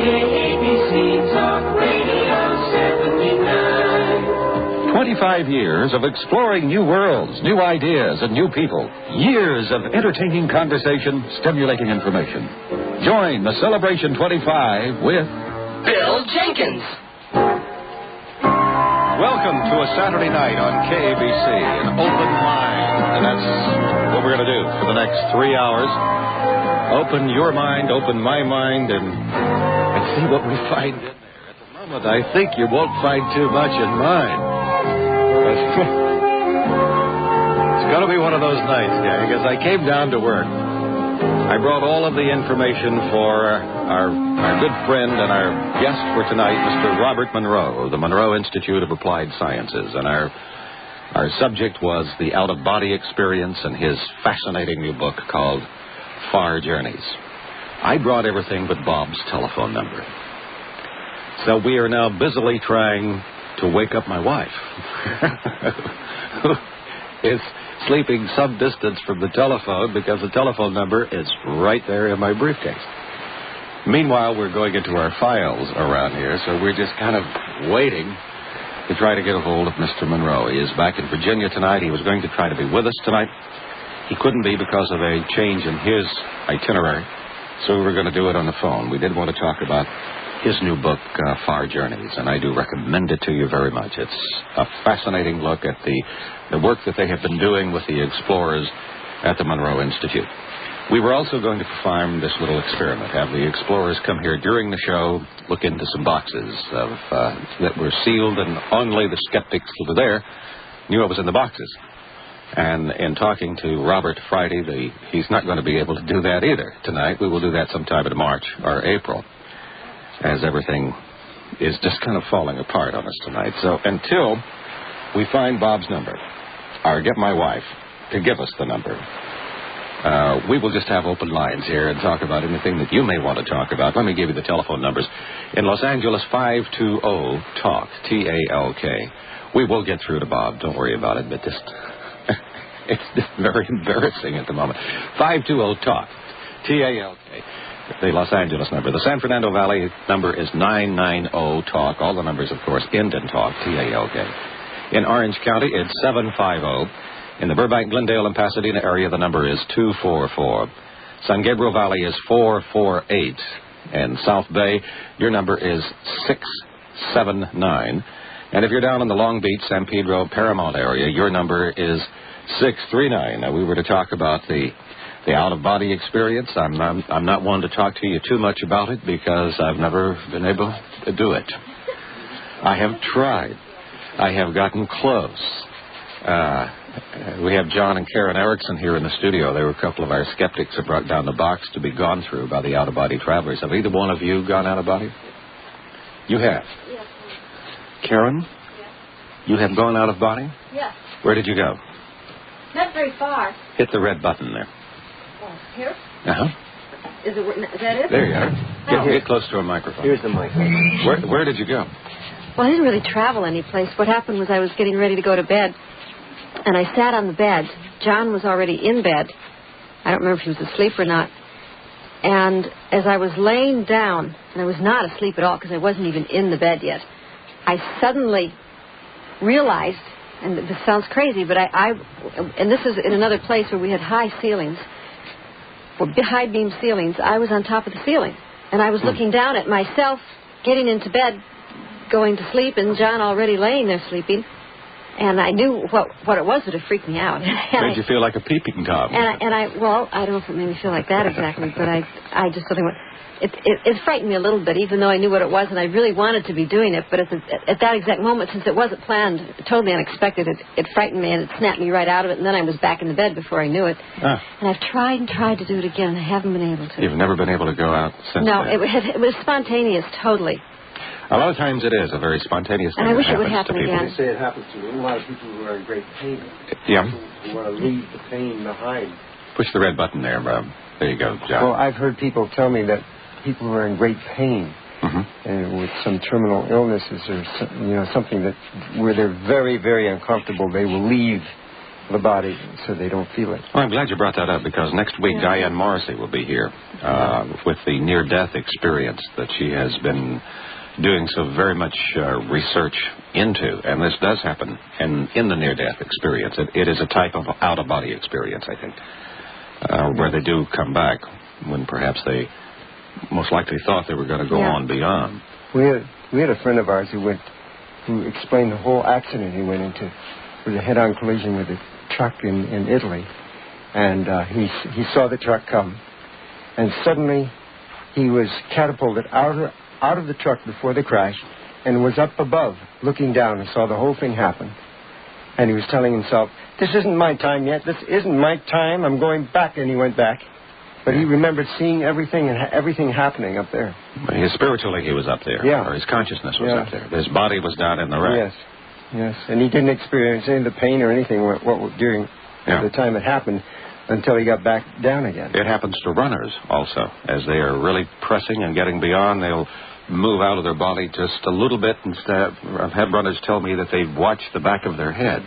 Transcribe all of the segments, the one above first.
KABC Talk Radio 79. 25 years of exploring new worlds, new ideas, and new people. Years of entertaining conversation, stimulating information. Join the Celebration 25 with Bill Jenkins. Welcome to a Saturday night on KABC, an open mind. And that's what we're going to do for the next 3 hours. Open your mind, open my mind, and see what we find in there. At the moment, I think you won't find too much in mine. It's going to be one of those nights, gang, as I came down to work. I brought all of the information for our good friend and our guest for tonight, Mr. Robert Monroe of the Monroe Institute of Applied Sciences. And our subject was the out-of-body experience and his fascinating new book called Far Journeys. I brought everything but Bob's telephone number. So we are now busily trying to wake up my wife, who is sleeping some distance from the telephone because the telephone number is right there in my briefcase. Meanwhile, we're going into our files around here, so we're just kind of waiting to try to get a hold of Mr. Monroe. He is back in Virginia tonight. He was going to try to be with us tonight. He couldn't be because of a change in his itinerary, so we were going to do it on the phone. We did want to talk about his new book, Far Journeys, and I do recommend it to you very much. It's a fascinating look at the work that they have been doing with the explorers at the Monroe Institute. We were also going to perform this little experiment, have the explorers come here during the show, look into some boxes that were sealed, and only the skeptics who were there knew what was in the boxes. And in talking to Robert Friday, he's not going to be able to do that either tonight. We will do that sometime in March or April, as everything is just kind of falling apart on us tonight. So until we find Bob's number, or get my wife to give us the number, we will just have open lines here and talk about anything that you may want to talk about. Let me give you the telephone numbers. In Los Angeles, 520-TALK, T-A-L-K. We will get through to Bob. Don't worry about it, but just it's just very embarrassing at the moment. 520-TALK, T-A-L-K. The Los Angeles number. The San Fernando Valley number is 990-TALK. All the numbers, of course, end in TALK, T-A-L-K. In Orange County, it's 750. In the Burbank, Glendale, and Pasadena area, the number is 244. San Gabriel Valley is 448. And South Bay, your number is 679. And if you're down in the Long Beach, San Pedro, Paramount area, your number is 639. Now, we were to talk about the out-of-body experience. I'm not one to talk to you too much about it because I've never been able to do it. I have tried. I have gotten close. We have John and Karen Erickson here in the studio. They were a couple of our skeptics that brought down the box to be gone through by the out-of-body travelers. Have either one of you gone out-of-body? You have? Yes. Karen? Yes. You have gone out-of-body? Yes. Where did you go? Not very far. Hit the red button there. Oh, here? Uh-huh. Is that it? There you are. Oh. Get close to a microphone. Here's the microphone. Where did you go? Well, I didn't really travel any place. What happened was I was getting ready to go to bed, and I sat on the bed. John was already in bed. I don't remember if he was asleep or not. And as I was laying down, and I was not asleep at all because I wasn't even in the bed yet, I suddenly realized, and this sounds crazy, but and this is in another place where we had high ceilings, high beam ceilings. I was on top of the ceiling, and I was looking down at myself, getting into bed, going to sleep, and John already laying there sleeping. And I knew what it was that had freaked me out. Made you feel like a peeping Tom. Well, I don't know if it made me feel like that exactly, but I just sort of went, it frightened me a little bit, even though I knew what it was, and I really wanted to be doing it. But at that exact moment, since it wasn't planned, totally unexpected, it frightened me, and it snapped me right out of it, and then I was back in the bed before I knew it. And I've tried and tried to do it again, and I haven't been able to. You've never been able to go out since No, then? it was spontaneous, totally. A lot of times it is a very spontaneous thing. And I wish that it would happens happen to people. again. They say it happens to a lot of people who are in great pain. Yeah. Who want to leave the pain behind. Push the red button there, Bob. There you go, John. Well, I've heard people tell me that people who are in great pain and with some terminal illnesses or something that where they're very, very uncomfortable, they will leave the body so they don't feel it. Well, I'm glad you brought that up because next week Diane Morrissey will be here with the near-death experience that she has been doing so very much research into. And this does happen in the near-death experience. It is a type of out-of-body experience, I think, where they do come back when perhaps they most likely thought they were going to go on beyond. We had a friend of ours who explained the whole accident he went into. It was a head-on collision with a truck in Italy, and he saw the truck come, and suddenly he was catapulted out of the truck before the crash, and was up above, looking down, and saw the whole thing happen. And he was telling himself, "This isn't my time yet. This isn't my time. I'm going back." And he went back. But he remembered seeing everything and everything happening up there. Spiritually, he was up there. Yeah. Or his consciousness was up there. His body was down in the wreck. Yes. And he didn't experience any of the pain or anything during the time it happened until he got back down again. It happens to runners also. As they are really pressing and getting beyond, they'll move out of their body just a little bit. I've had runners tell me that they watch the back of their head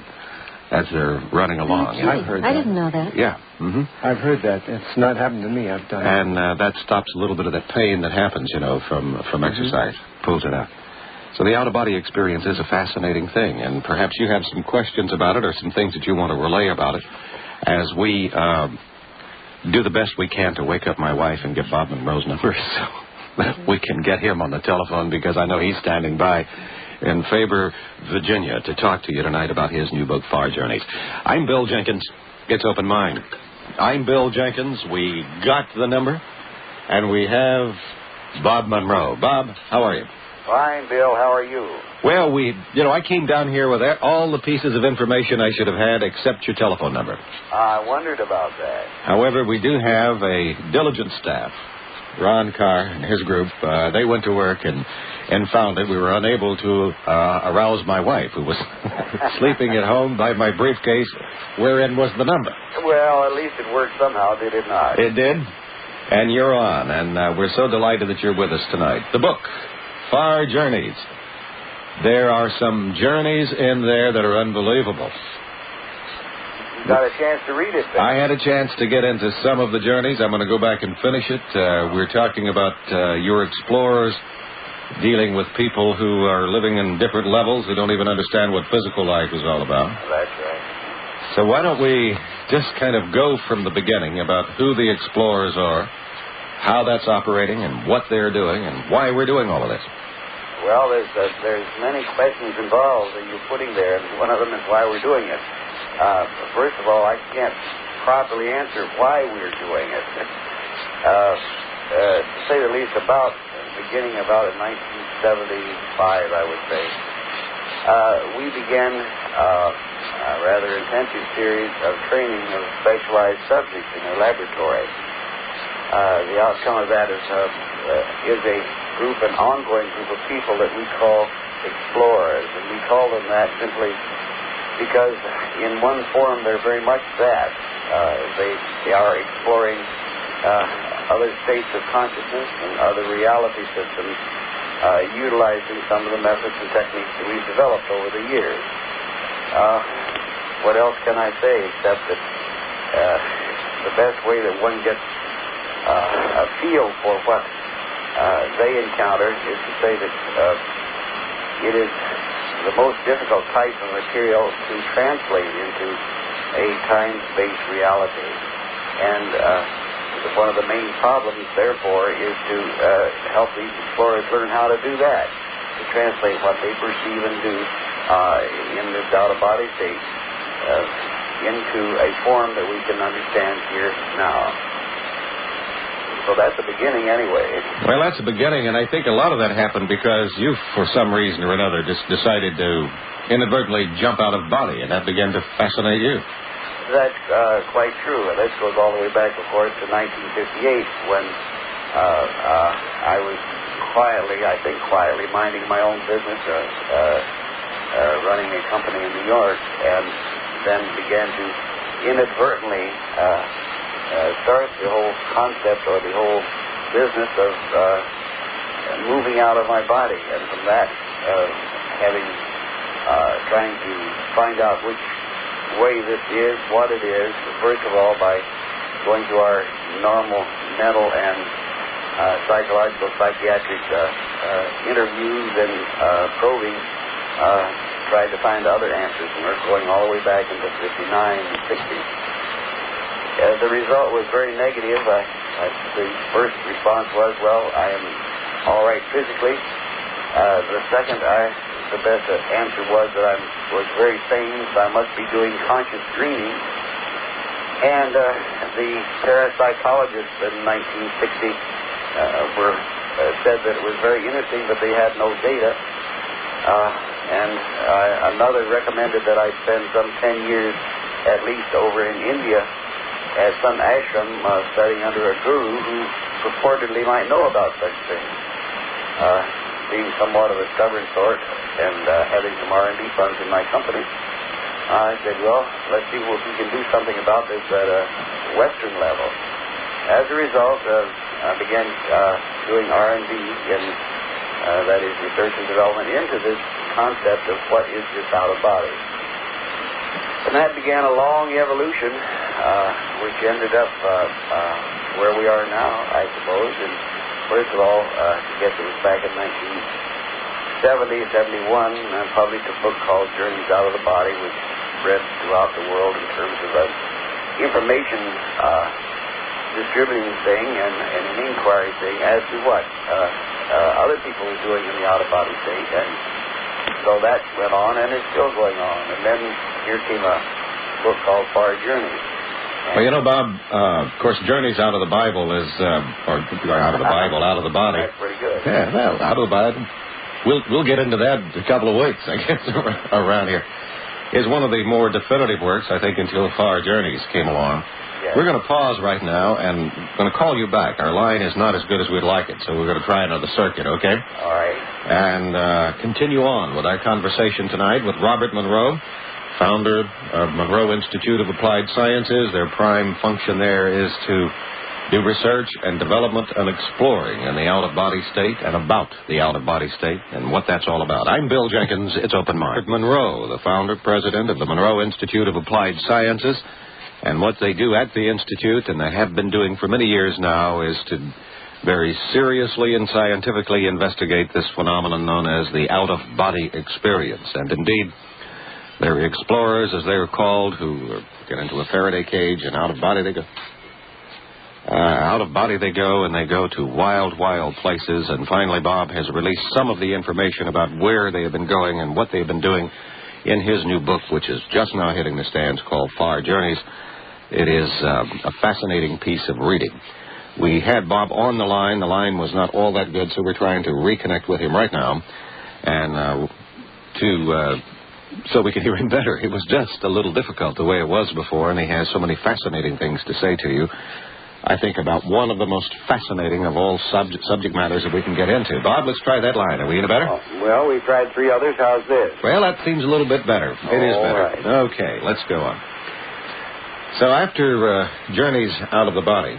as they're running along. Yeah, I've heard that. I didn't know that. Yeah. Mm-hmm. I've heard that. It's not happened to me. I've done it. And that stops a little bit of that pain that happens, from exercise. Pulls it out. So the out-of-body experience is a fascinating thing, and perhaps you have some questions about it or some things that you want to relay about it as we do the best we can to wake up my wife and get Bob Monroe's number so that we can get him on the telephone, because I know he's standing by in Faber, Virginia, to talk to you tonight about his new book, Far Journeys. I'm Bill Jenkins. It's Open Mind. I'm Bill Jenkins. We got the number, and we have Bob Monroe. Bob, how are you? Fine, Bill. How are you? Well, I came down here with all the pieces of information I should have had except your telephone number. I wondered about that. However, we do have a diligent staff. Ron Carr and his group, they went to work and found it. We were unable to arouse my wife, who was sleeping at home by my briefcase, wherein was the number. Well, at least it worked somehow, did it not? It did. And you're on, and we're so delighted that you're with us tonight. The book, Far Journeys. There are some journeys in there that are unbelievable. You got a chance to read it then. I had a chance to get into some of the journeys. I'm going to go back and finish it. We're talking about your explorers dealing with people who are living in different levels who don't even understand what physical life is all about. That's right. So why don't we just kind of go from the beginning about who the explorers are, how that's operating, and what they're doing, and why we're doing all of this. Well, there's many questions involved that you're putting there, and one of them is why we're doing it. First of all, I can't properly answer why we're doing it. To say the least, beginning about in 1975, I would say, we began a rather intensive series of training of specialized subjects in a laboratory. The outcome of that is an ongoing group of people that we call explorers, and we call them that simply because in one form they're very much that. They are exploring other states of consciousness and other reality systems, utilizing some of the methods and techniques that we've developed over the years. What else can I say except that the best way that one gets a feel for what they encounter is to say that it is the most difficult type of material to translate into a time-space reality. And one of the main problems, therefore, is to help these explorers learn how to do that, to translate what they perceive and do in this out-of-body state into a form that we can understand here now. So that's the beginning anyway. Well, that's the beginning, and I think a lot of that happened because you, for some reason or another, just decided to inadvertently jump out of body, and that began to fascinate you. That's quite true. And this goes all the way back, of course, to 1958 when I was quietly minding my own business, running a company in New York, and then began to inadvertently start the whole concept or the whole business of moving out of my body. And from that, trying to find out which way this is what it is, first of all, by going through our normal mental and psychological, psychiatric interviews and probing, tried to find other answers, and we're going all the way back into 59 and 60. The result was very negative. The first response was, well, I am all right physically. The second, the best answer was that I was very sane, so I must be doing conscious dreaming. And the parapsychologists in 1960 said that it was very interesting, but they had no data. And another recommended that I spend some 10 years at least over in India at some ashram studying under a guru who purportedly might know about such things. Being somewhat of a stubborn sort and having some R&D funds in my company, I said, well, let's see if we can do something about this at a Western level. As a result, I began doing R&D in, that is, research and development into this concept of what is this out-of-body. And that began a long evolution, which ended up where we are now, I suppose. And first of all, I guess it was back in 1970, 71, I published a book called Journeys Out of the Body, which spread throughout the world in terms of an information distributing thing and an inquiry thing as to what other people were doing in the out-of-body state. And so that went on, and it's still going on. And then here came a book called Far Journeys. Well, you know, Bob, of course, Journeys Out of the Bible is, or out of the Bible, out of the body. That's pretty good. Yeah, well, out of the Bible. We'll get into that in a couple of weeks, I guess, around here. Is one of the more definitive works, I think, until Far Journeys came along. Yes. We're going to pause right now and going to call you back. Our line is not as good as we'd like it, so we're going to try another circuit, okay? All right. And continue on with our conversation tonight with Robert Monroe, founder of Monroe Institute of Applied Sciences. Their prime function there is to do research and development and exploring in the out-of-body state and about the out-of-body state and what that's all about. I'm Bill Jenkins. It's Open Mind. Monroe, the founder, president of the Monroe Institute of Applied Sciences. And what they do at the Institute, and they have been doing for many years now, is to very seriously and scientifically investigate this phenomenon known as the out-of-body experience. And indeed, they're explorers, as they are called, who get into a Faraday cage, and out of body they go. Out of body they go, and they go to wild, wild places. And finally, Bob has released some of the information about where they have been going and what they've been doing in his new book, which is just now hitting the stands, called Far Journeys. It is a fascinating piece of reading. We had Bob on the line. The line was not all that good, so we're trying to reconnect with him right now, and so we can hear him better. It was just a little difficult the way it was before, and he has so many fascinating things to say to you. I think about one of the most fascinating of all subject matters that we can get into. Bob, let's try that line. Are we any better? Well, we've tried 3 others. How's this? Well, that seems a little bit better. It is better. Right. Okay, let's go on. So after Journeys Out of the Body,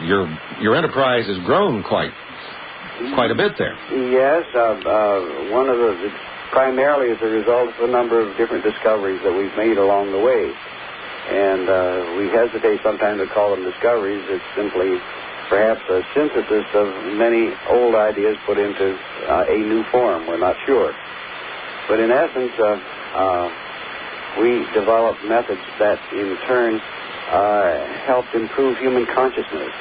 your enterprise has grown quite a bit there. Yes, one of the primarily as a result of a number of different discoveries that we've made along the way. And we hesitate sometimes to call them discoveries. It's simply perhaps a synthesis of many old ideas put into a new form. We're not sure. But in essence, we developed methods that in turn helped improve human consciousness.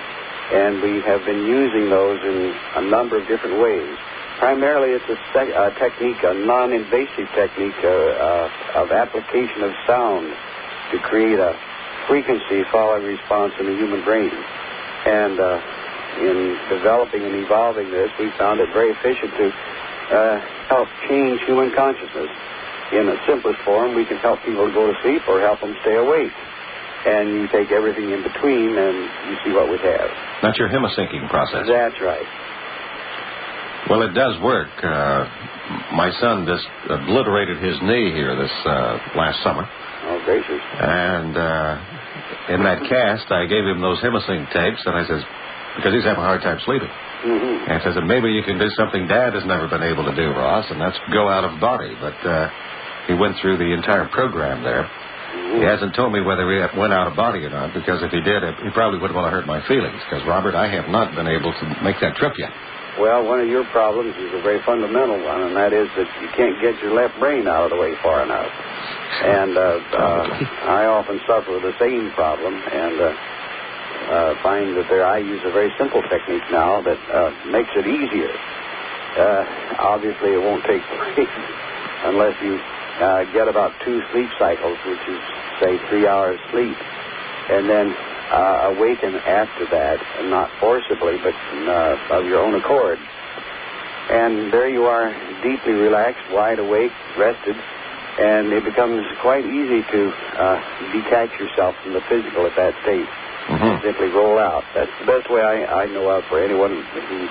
And we have been using those in a number of different ways. Primarily, it's a technique, a non-invasive technique of application of sound to create a frequency following response in the human brain. And in developing and evolving this, we found it very efficient to help change human consciousness. In the simplest form, we can help people go to sleep or help them stay awake. And you take everything in between, and you see what we have. That's your hemisyncing process. That's right. Well, it does work. My son just obliterated his knee here this last summer. Oh, gracious. And in that cast, I gave him those hemisync tapes, and I says, because he's having a hard time sleeping. Mm-hmm. And I says, maybe you can do something Dad has never been able to do, Ross, and that's go out of body. But he went through the entire program there. He hasn't told me whether he went out of body or not, because if he did, he probably wouldn't want to hurt my feelings, because, Robert, I have not been able to make that trip yet. Well, one of your problems is a very fundamental one, and that is that you can't get your left brain out of the way far enough. And I often suffer with the same problem, and find that I use a very simple technique now that makes it easier. Obviously, it won't take place unless you get about 2 sleep cycles, which is, say, 3 hours sleep, and then awaken after that, and not forcibly, but of your own accord. And there you are, deeply relaxed, wide awake, rested, and it becomes quite easy to detach yourself from the physical at that state. Mm-hmm. Simply roll out. That's the best way I know of for anyone who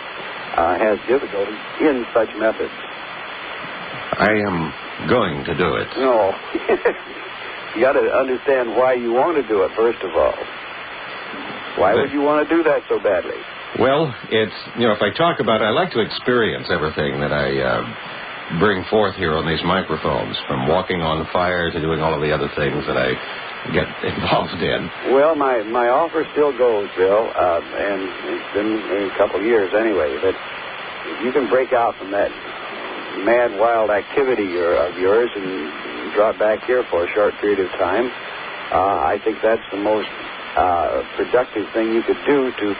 has difficulty in such methods. I am going to do it. No. You got to understand why you want to do it, first of all. Why would you want to do that so badly? Well, it's, if I talk about it, I like to experience everything that I bring forth here on these microphones, from walking on fire to doing all of the other things that I get involved in. Well, my offer still goes, Bill, and it's been a couple of years anyway, that if you can break out from that mad, wild activity of yours and drop back here for a short period of time, I think that's the most productive thing you could do to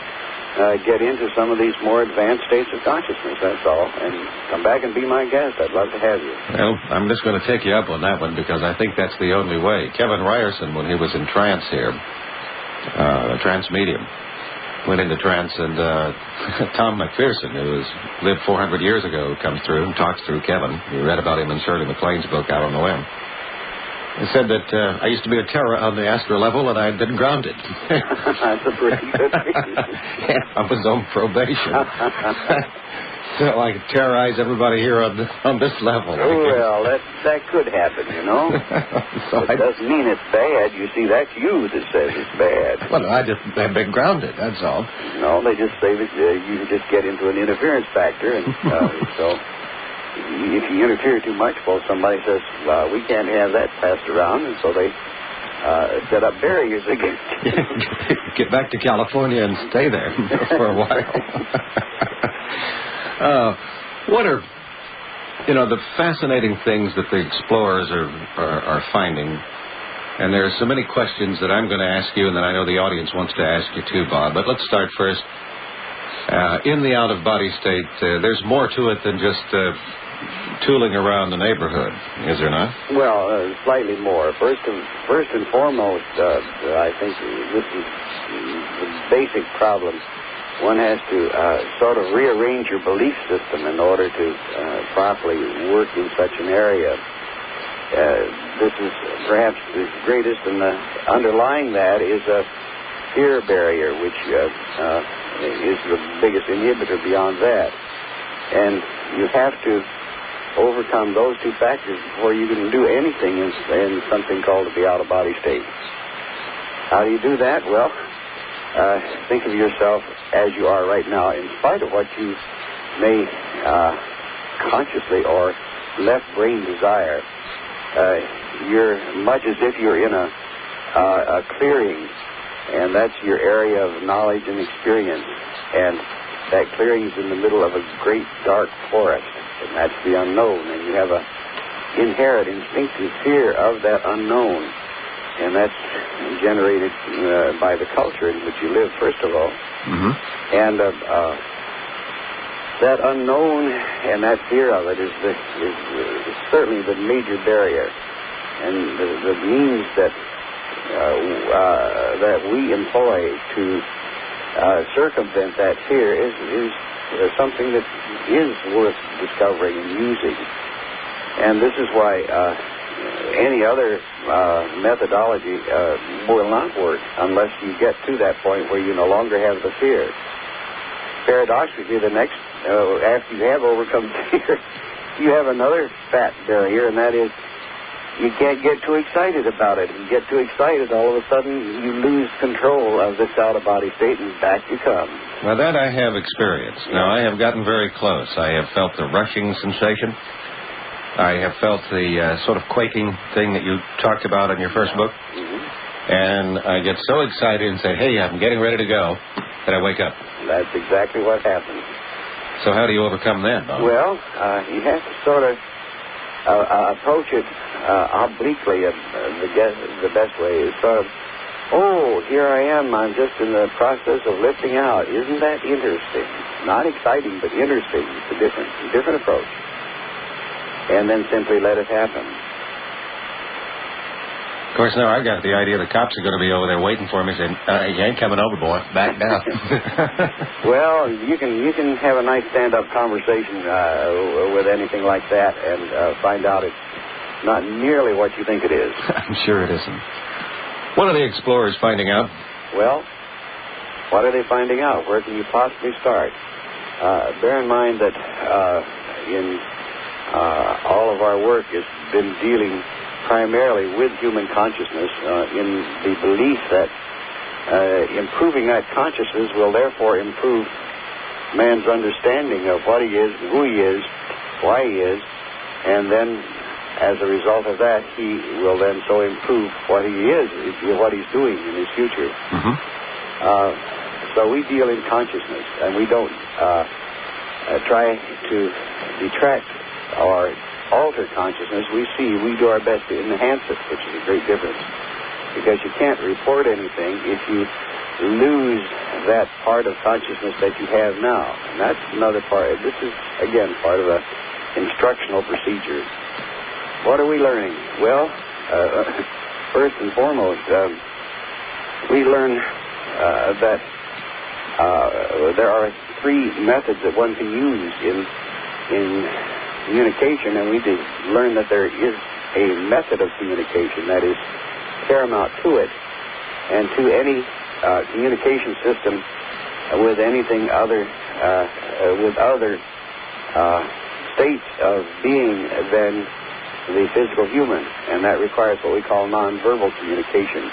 get into some of these more advanced states of consciousness, that's all. And come back and be my guest. I'd love to have you. Well, I'm just going to take you up on that one, because I think that's the only way. Kevin Ryerson, when he was in trance here, a trance medium, went into trance, and Tom McPherson, who lived 400 years ago, comes through and talks through Kevin. You read about him in Shirley MacLaine's book, Out on the Limb. He said that I used to be a terror on the astral level, and I'd been grounded. That's a pretty good reason. Yeah, I was on probation. So I could terrorize everybody here on this level. Oh, well, that could happen, So it doesn't mean it's bad. You see, that's you that says it's bad. Well, I just have been grounded, that's all. No, they just say that you just get into an interference factor, and so if you interfere too much, well, somebody says, we can't have that passed around, and so they set up barriers against you. Get back to California and stay there for a while. What are, the fascinating things that the explorers are finding? And there are so many questions that I'm going to ask you, and that I know the audience wants to ask you too, Bob. But let's start first. In the out-of-body state, there's more to it than just tooling around the neighborhood, is there not? Well, slightly more. First and foremost, I think this is the basic problem. One has to sort of rearrange your belief system in order to properly work in such an area. This is perhaps the greatest, and underlying that is a fear barrier, which is the biggest inhibitor beyond that. And you have to overcome those two factors before you can do anything in something called the out-of-body state. How do you do that? Well, think of yourself as you are right now, in spite of what you may consciously or left brain desire. You're much as if you're in a clearing, and that's your area of knowledge and experience. And that clearing's in the middle of a great dark forest, and that's the unknown. And you have a inherent instinctive fear of that unknown, and that's generated by the culture in which you live, first of all. Mm-hmm. And that unknown and that fear of it is certainly the major barrier, and the means that we employ to circumvent that fear is something that is worth discovering and using. And this is why any other methodology will not work unless you get to that point where you no longer have the fear. Paradoxically, the next, after you have overcome fear, you have another fat barrier, and that is you can't get too excited about it. If you get too excited, all of a sudden you lose control of this out-of-body state, and back you come. Well, that I have experienced. Now, I have gotten very close. I have felt the rushing sensation, I have felt the sort of quaking thing that you talked about in your first book. And I get so excited and say, hey, I'm getting ready to go, that I wake up. That's exactly what happens. So how do you overcome that, Bob? Well, you have to sort of approach it obliquely. The best way is sort of, oh, here I am. I'm just in the process of lifting out. Isn't that interesting? Not exciting, but interesting. It's a different approach. And then simply let it happen. Of course, now I've got the idea the cops are going to be over there waiting for me saying, you ain't coming over, boy. Back down. Well, you can have a nice stand-up conversation with anything like that and find out it's not nearly what you think it is. I'm sure it isn't. What are the explorers finding out? Well, what are they finding out? Where can you possibly start? Bear in mind that in all of our work has been dealing primarily with human consciousness in the belief that improving that consciousness will therefore improve man's understanding of what he is, who he is, why he is, and then as a result of that, he will then so improve what he is, what he's doing in his future. So we deal in consciousness, and we don't try to detract or alter consciousness. We do our best to enhance it, which is a great difference. Because you can't report anything if you lose that part of consciousness that you have now. And that's another part. This is, again, part of an instructional procedure. What are we learning? Well, first and foremost, we learn that there are three methods that one can use in communication, and we did learn that there is a method of communication that is paramount to it, and to any communication system with anything other, with other states of being than the physical human, and that requires what we call nonverbal communication,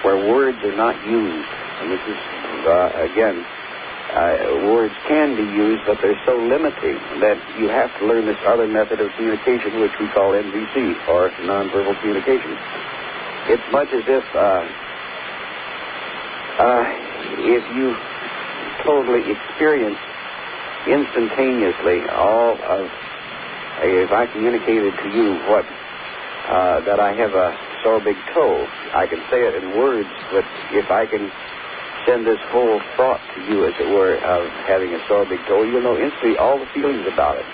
where words are not used. And this is, again, words can be used, but they're so limiting that you have to learn this other method of communication, which we call NVC, or nonverbal communication. It's much as if you totally experience instantaneously all of, if I communicated to you that I have a sore big toe, I can say it in words, but if I can send this whole thought to you, as it were, of having a sore big toe, you'll know instantly all the feelings about it.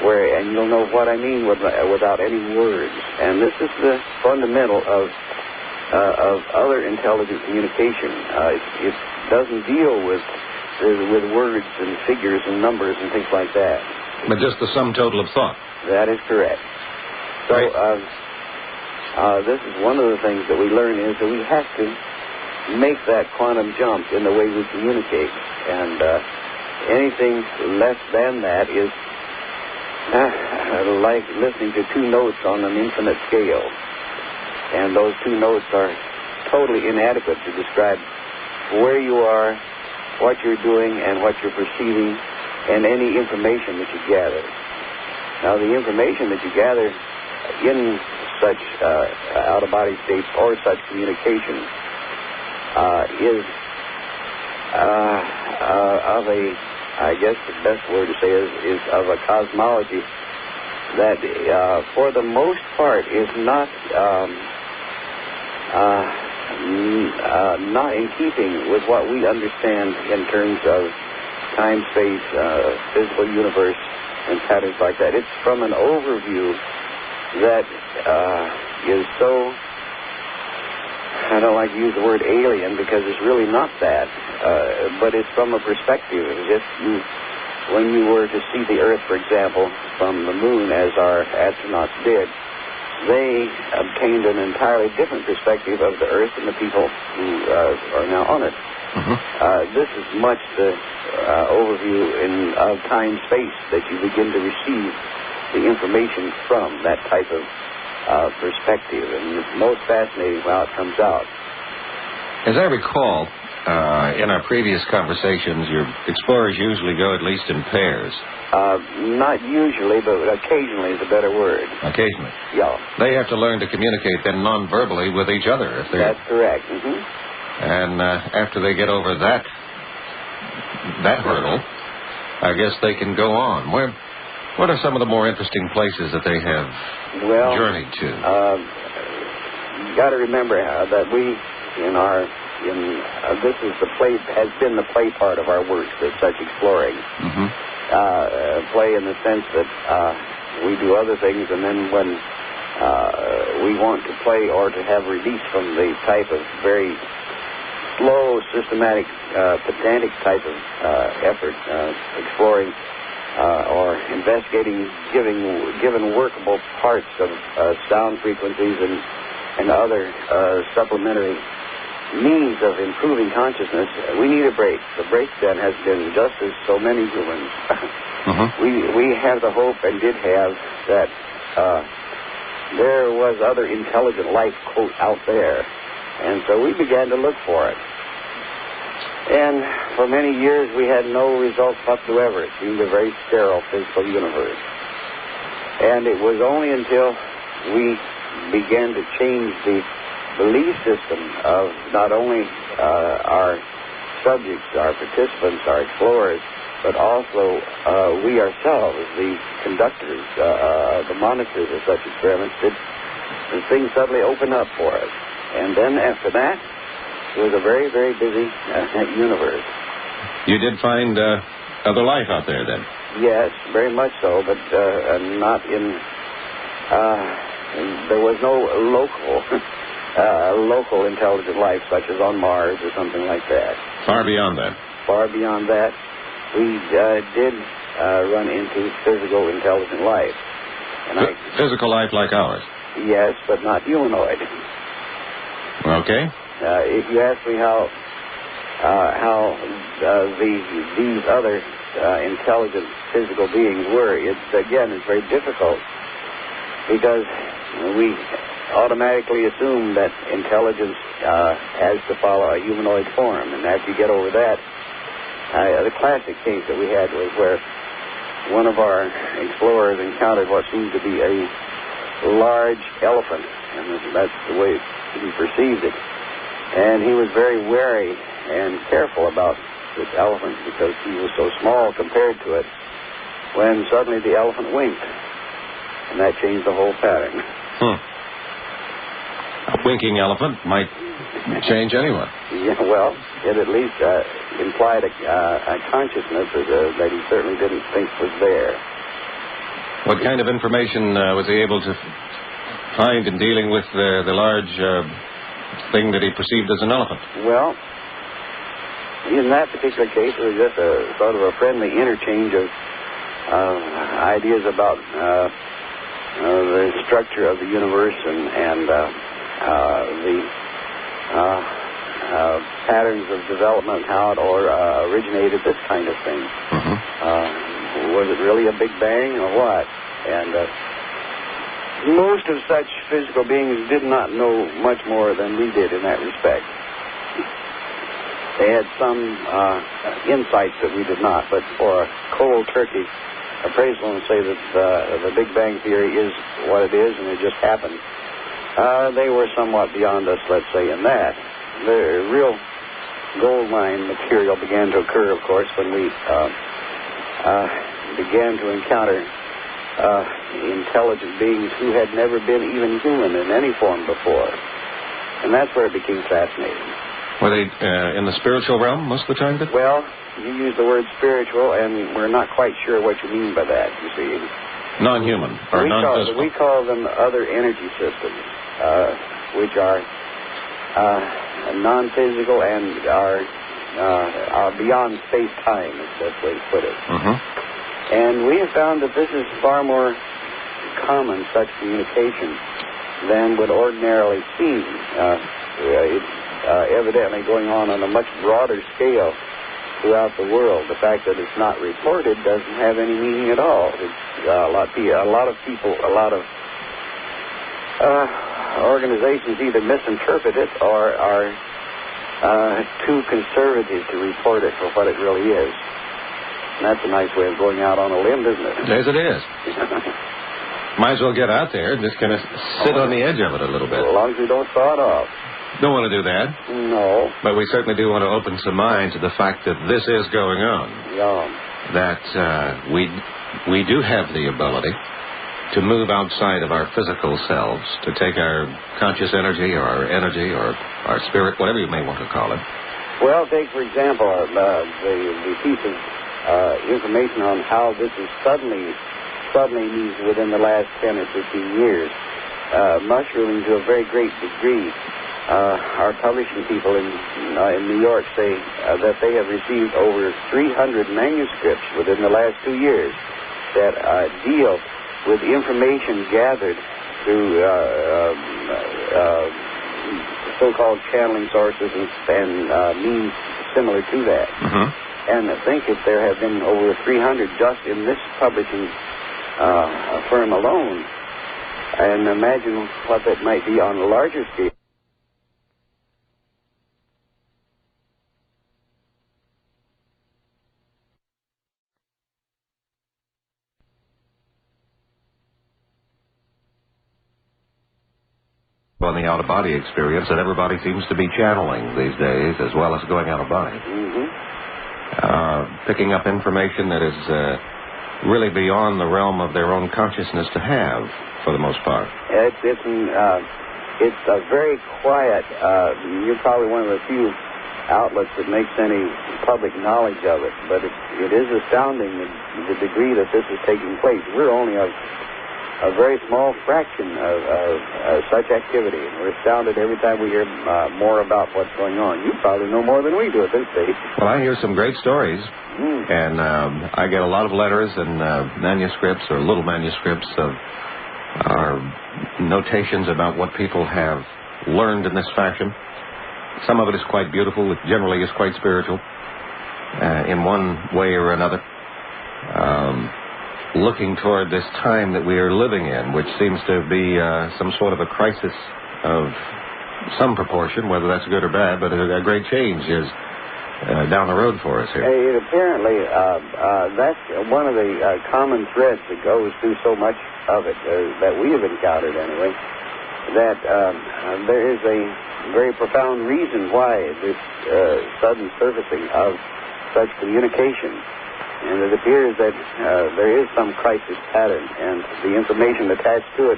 And you'll know what I mean without any words. And this is the fundamental of other intelligent communication. It doesn't deal with words and figures and numbers and things like that. But just the sum total of thought. That is correct. So this is one of the things that we learn, is that we have to make that quantum jump in the way we communicate. And anything less than that is like listening to two notes on an infinite scale. And those two notes are totally inadequate to describe where you are, what you're doing, and what you're perceiving, and any information that you gather. Now, the information that you gather in such out-of-body states or such communication is of a, I guess the best word to say is of a cosmology that for the most part is not in keeping with what we understand in terms of time, space, physical universe, and patterns like that. It's from an overview that is so, I don't like to use the word alien because it's really not that, but it's from a perspective. If when you were to see the Earth, for example, from the moon, as our astronauts did, they obtained an entirely different perspective of the Earth and the people who are now on it. This is much the overview of time-space that you begin to receive the information from, that type of perspective. And it's most fascinating how it comes out. As I recall, in our previous conversations, your explorers usually go at least in pairs. Not usually, but occasionally is a better word. Occasionally. Yeah. They have to learn to communicate then non-verbally with each other. If they're... That's correct. Mm-hmm. And after they get over that hurdle, I guess they can go on. What are some of the more interesting places that they have journeyed to? You got to remember that we, this is has been the play part of our work, of such exploring. Mm-hmm. Play in the sense that we do other things, and then when we want to play or to have release from the type of very slow, systematic, pedantic type of effort, exploring or investigating, given workable parts of sound frequencies and other supplementary means of improving consciousness, we need a break. The break then has been just as so many humans. Mm-hmm. We have the hope and did have that there was other intelligent life, quote, out there. And so we began to look for it. And for many years we had no results whatsoever. It seemed a very sterile physical universe. And it was only until we began to change the belief system of not only our subjects, our participants, our explorers, but also we ourselves, the conductors, the monitors of such experiments, did things suddenly open up for us. And then after that, it was a very, very busy universe. You did find other life out there then? Yes, very much so, but not in... there was no local intelligent life, such as on Mars or something like that. Far beyond that? Far beyond that. We did run into physical intelligent life. And physical life like ours? Yes, but not humanoid. Okay. If you ask me how these other intelligent physical beings were, it's very difficult, because we automatically assume that intelligence has to follow a humanoid form, and after you get over that, the classic case that we had was where one of our explorers encountered what seemed to be a large elephant, and that's the way he perceived it. And he was very wary and careful about this elephant because he was so small compared to it, when suddenly the elephant winked. And that changed the whole pattern. A winking elephant might change anyone. Yeah, well, it at least implied a consciousness that he certainly didn't think was there. What kind of information was he able to find in dealing with the large thing that he perceived as an elephant? Well, in that particular case, it was just a sort of a friendly interchange of ideas about the structure of the universe and the patterns of development, how it originated, this kind of thing. Mm-hmm. Was it really a Big Bang or what? And most of such physical beings did not know much more than we did in that respect. They had some insights that we did not, but for a cold turkey appraisal and say that the Big Bang Theory is what it is and it just happened, they were somewhat beyond us, let's say, in that. The real gold mine material began to occur, of course, when we began to encounter intelligent beings who had never been even human in any form before. And that's where it became fascinating. Were they in the spiritual realm most of the time? Well, you use the word spiritual, and we're not quite sure what you mean by that, you see. Non-human or non-physical? We call them other energy systems, which are non-physical and are beyond space-time, is the best way to put it. Mm-hmm. And we have found that this is far more common, such communication, than would ordinarily seem. It's evidently going on a much broader scale throughout the world. The fact that it's not reported doesn't have any meaning at all. It's a lot of people, a lot of organizations either misinterpret it or are too conservative to report it for what it really is. And that's a nice way of going out on a limb, isn't it? Yes, it is. Might as well get out there and just kind of sit on the edge of it a little bit. As long as we don't saw it off. Don't want to do that. No. But we certainly do want to open some minds to the fact that this is going on. Yeah. That we do have the ability to move outside of our physical selves, to take our conscious energy or our spirit, whatever you may want to call it. Well, take, for example, the piece of information on how this is suddenly within the last 10 or 15 years, mushrooming to a very great degree. Our publishing people in New York say that they have received over 300 manuscripts within the last 2 years that deal with information gathered through so-called channeling sources and means similar to that. Mm-hmm. And I think if there have been over 300 just in this publishing firm alone, and imagine what that might be on a larger scale. On the out-of-body experience that everybody seems to be channeling these days, as well as going out-of-body. Mm-hmm. Picking up information that is really beyond the realm of their own consciousness to have, for the most part. It's a very quiet, you're probably one of the few outlets that makes any public knowledge of it, but it is astounding the degree that this is taking place. We're only a very small fraction of such activity, and we're astounded every time we hear more about what's going on. You probably know more than we do at this stage. Well, I hear some great stories, and I get a lot of letters and manuscripts or little manuscripts of notations about what people have learned in this fashion. Some of it is quite beautiful. It generally is quite spiritual in one way or another. Looking toward this time that we are living in, which seems to be some sort of a crisis of some proportion, whether that's good or bad, but a great change is down the road for us here. Apparently, that's one of the common threads that goes through so much of it, that we have encountered anyway, that there is a very profound reason why this sudden surfacing of such communication. And it appears that there is some crisis pattern, and the information attached to it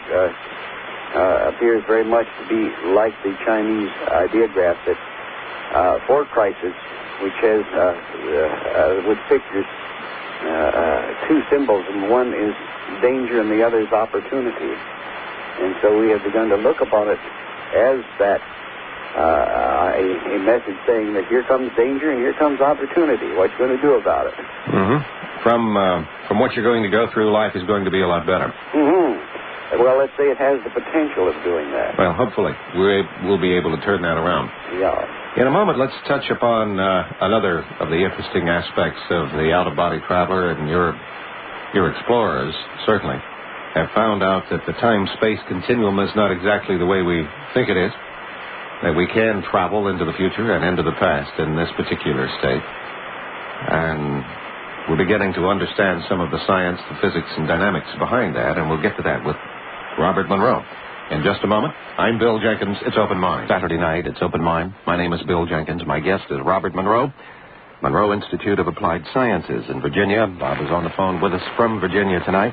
appears very much to be like the Chinese ideograph that for crisis, which has with pictures two symbols, and one is danger and the other is opportunity. And so we have begun to look upon it as that a message saying that here comes danger and here comes opportunity. What you going to do about it? Mm-hmm. From what you're going to go through, life is going to be a lot better. Mm-hmm. Well, let's say it has the potential of doing that. Well, hopefully we'll be able to turn that around. Yeah. In a moment, let's touch upon another of the interesting aspects of the out-of-body traveler, and your explorers certainly have found out that the time-space continuum is not exactly the way we think it is. That we can travel into the future and into the past in this particular state. And we're beginning to understand some of the science, the physics, and dynamics behind that, and we'll get to that with Robert Monroe. In just a moment, I'm Bill Jenkins. It's Open Mind. Saturday night, it's Open Mind. My name is Bill Jenkins. My guest is Robert Monroe, Monroe Institute of Applied Sciences in Virginia. Bob is on the phone with us from Virginia tonight.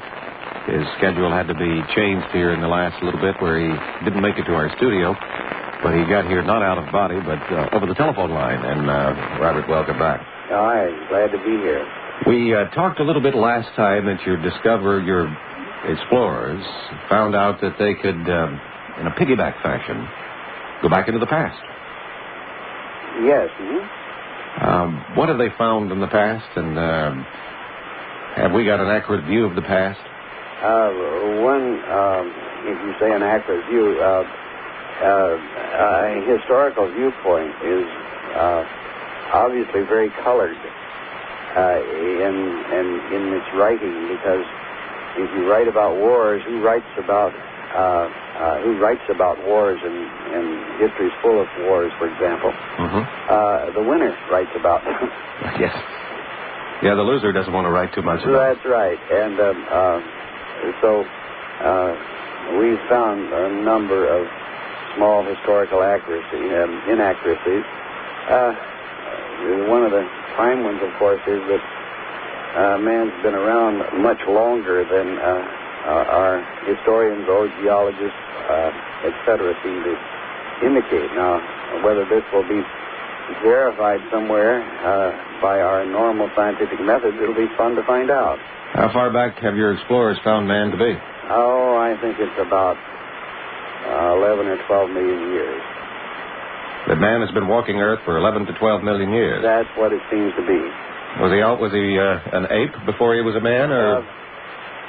His schedule had to be changed here in the last little bit where he didn't make it to our studio. But he got here not out of body, but over the telephone line. And, Robert, welcome back. All right. Glad to be here. We talked a little bit last time that your explorers found out that they could, in a piggyback fashion, go back into the past. Yes. Mm-hmm. What have they found in the past, and have we got an accurate view of the past? If you say an accurate view, a historical viewpoint is obviously very colored in its writing, because if you write about wars, who writes about who writes about wars and history is full of wars, for example, the winner writes about them. Yes. Yeah, the loser doesn't want to write too much about it. That's right. And so we found a number of small historical inaccuracies. One of the prime ones, of course, is that man's been around much longer than our historians or geologists, etc., seem to indicate. Now, whether this will be verified somewhere by our normal scientific methods, it'll be fun to find out. How far back have your explorers found man to be? Oh, I think it's about 11 or 12 million years. That man has been walking Earth for 11 to 12 million years. That's what it seems to be. Was he an ape before he was a man, or?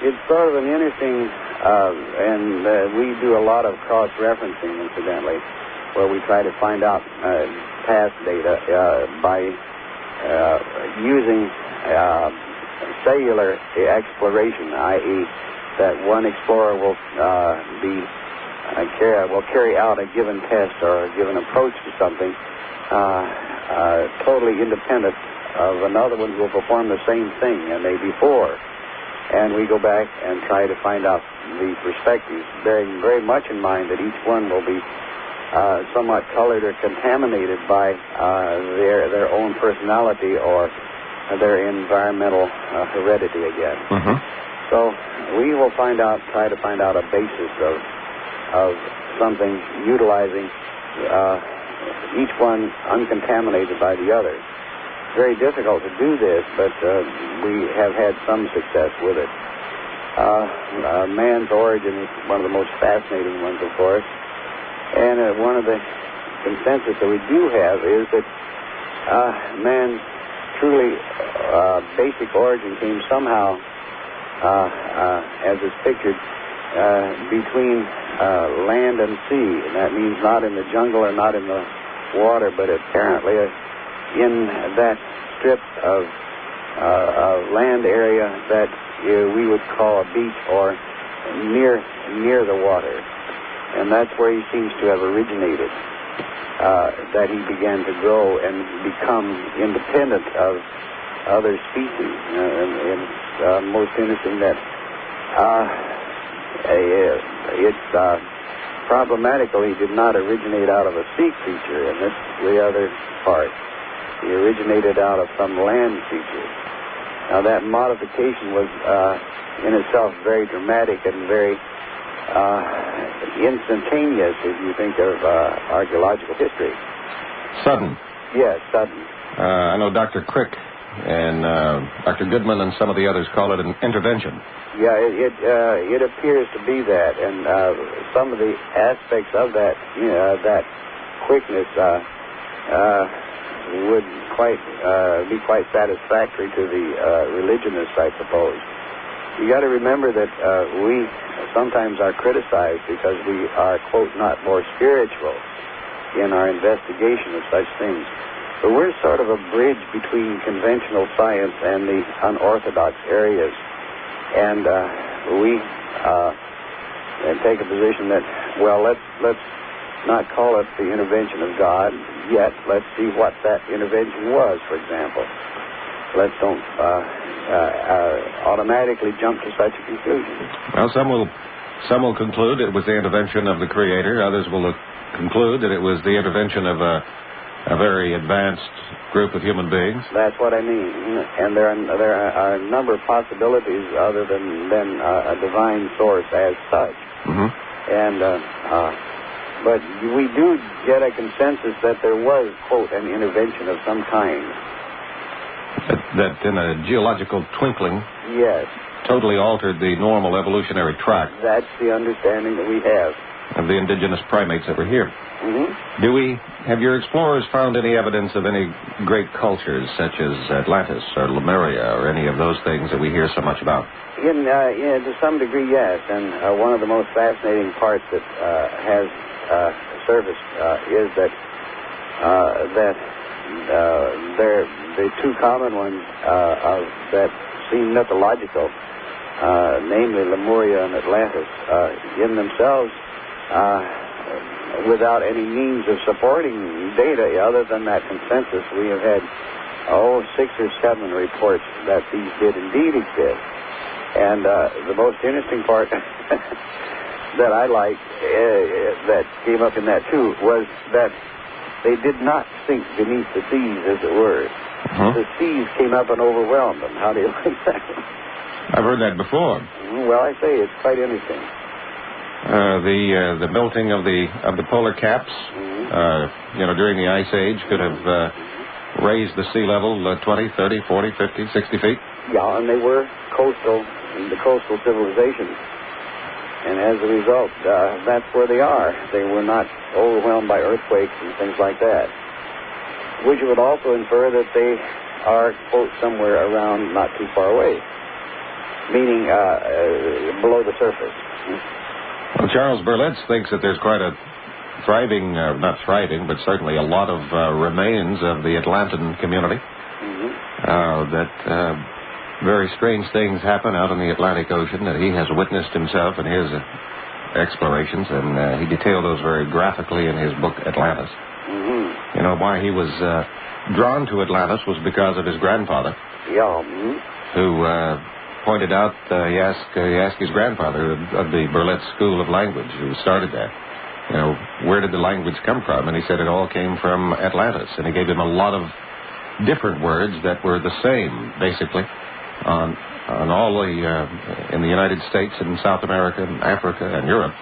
It's sort of an interesting, and we do a lot of cross-referencing, incidentally, where we try to find out past data by using cellular exploration, i.e., that one explorer will carry out a given test or a given approach to something totally independent of another one who will perform the same thing and they before. And we go back and try to find out the perspectives, bearing very much in mind that each one will be somewhat colored or contaminated by their own personality or their environmental heredity again. So we will try to find out a basis of something utilizing each one uncontaminated by the other. Very difficult to do this, but we have had some success with it. Man's origin is one of the most fascinating ones, of course. And one of the consensus that we do have is that man's truly basic origin came somehow, as is pictured, between land and sea. And that means not in the jungle or not in the water, but apparently in that strip of land area that we would call a beach or near the water. And that's where he seems to have originated, that he began to grow and become independent of other species. And it's most interesting that it's problematical he did not originate out of a sea creature, and this is the other part. He originated out of some land creature. Now, that modification was in itself very dramatic and very instantaneous if you think of archaeological history. Sudden. Yes, sudden. I know Dr. Crick and Dr. Goodman and some of the others call it an intervention. Yeah, it appears to be that, and some of the aspects of that, that quickness would be quite satisfactory to the religionists, I suppose. You got to remember that we sometimes are criticized because we are, quote, not more spiritual in our investigation of such things. But we're sort of a bridge between conventional science and the unorthodox areas. And we take a position that, well, let's not call it the intervention of God yet. Let's see what that intervention was, for example. Let's don't automatically jump to such a conclusion. Well, some will conclude it was the intervention of the Creator. Others will conclude that it was the intervention of a very advanced group of human beings. That's what I mean. And there are a number of possibilities other than a divine source as such. And but we do get a consensus that there was, quote, an intervention of some kind. That in a geological twinkling, yes, totally altered the normal evolutionary track. That's the understanding that we have of the indigenous primates that were here. Have your explorers found any evidence of any great cultures such as Atlantis or Lemuria or any of those things that we hear so much about? To some degree, yes. And one of the most fascinating parts that has surfaced is that the two common ones that seem mythological namely Lemuria and Atlantis, in themselves, without any means of supporting data other than that consensus, we have had, 6 or 7 reports that these did indeed exist. And the most interesting part that I liked, that came up in that too, was that they did not sink beneath the seas, as it were. The seas came up and overwhelmed them. How do you like that? I've heard that before. Well, I say it's quite interesting. The melting of the polar caps, during the Ice Age could have raised the sea level 20, 30, 40, 50, 60 feet. Yeah, and they were the coastal civilizations. And as a result, that's where they are. They were not overwhelmed by earthquakes and things like that. Which would also infer that they are, quote, somewhere around not too far away, meaning below the surface. Well, Charles Berlitz thinks that there's quite a thriving, not thriving, but certainly a lot of remains of the Atlantean community. That very strange things happen out in the Atlantic Ocean that he has witnessed himself in his explorations, and he detailed those very graphically in his book, Atlantis. You know, why he was drawn to Atlantis was because of his grandfather. Who pointed out, he asked his grandfather of the Berlitz School of Language, who started that, where did the language come from? And he said it all came from Atlantis. And he gave him a lot of different words that were the same, basically, on all in the United States and South America and Africa and Europe,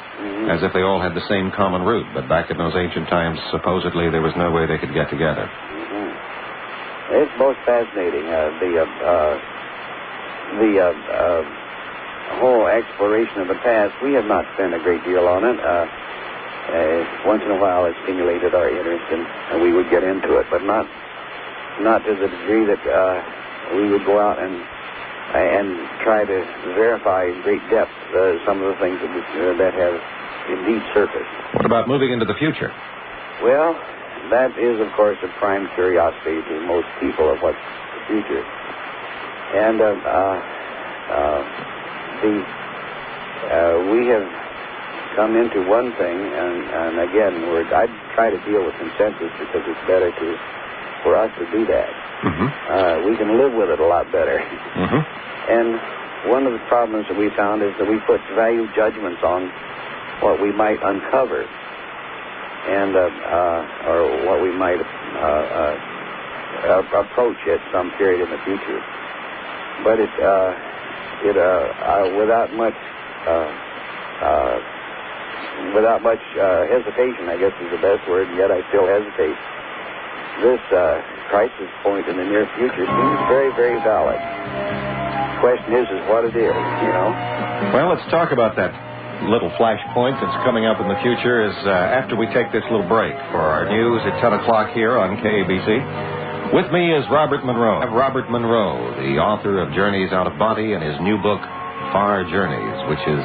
as if they all had the same common root. But back in those ancient times, supposedly there was no way they could get together. It's most fascinating. The whole exploration of the past, we have not spent a great deal on it. Once in a while it stimulated our interest, and we would get into it, but not to the degree that we would go out and try to verify in great depth some of the things that have indeed surfaced. What about moving into the future? Well, that is, of course, a prime curiosity to most people of what's the future. And we have come into one thing, and again, I'd try to deal with consensus because it's better for us to do that. We can live with it a lot better. And one of the problems that we found is that we put value judgments on what we might uncover, and or what we might approach at some period in the future. But without much hesitation, I guess is the best word, and yet I still hesitate. This crisis point in the near future seems very, very valid. The question is what it is, Well, let's talk about that little flash point that's coming up in the future after we take this little break for our news at 10 o'clock here on KABC. With me is Robert Monroe. Robert Monroe, the author of Journeys Out of Body, and his new book, Far Journeys, which is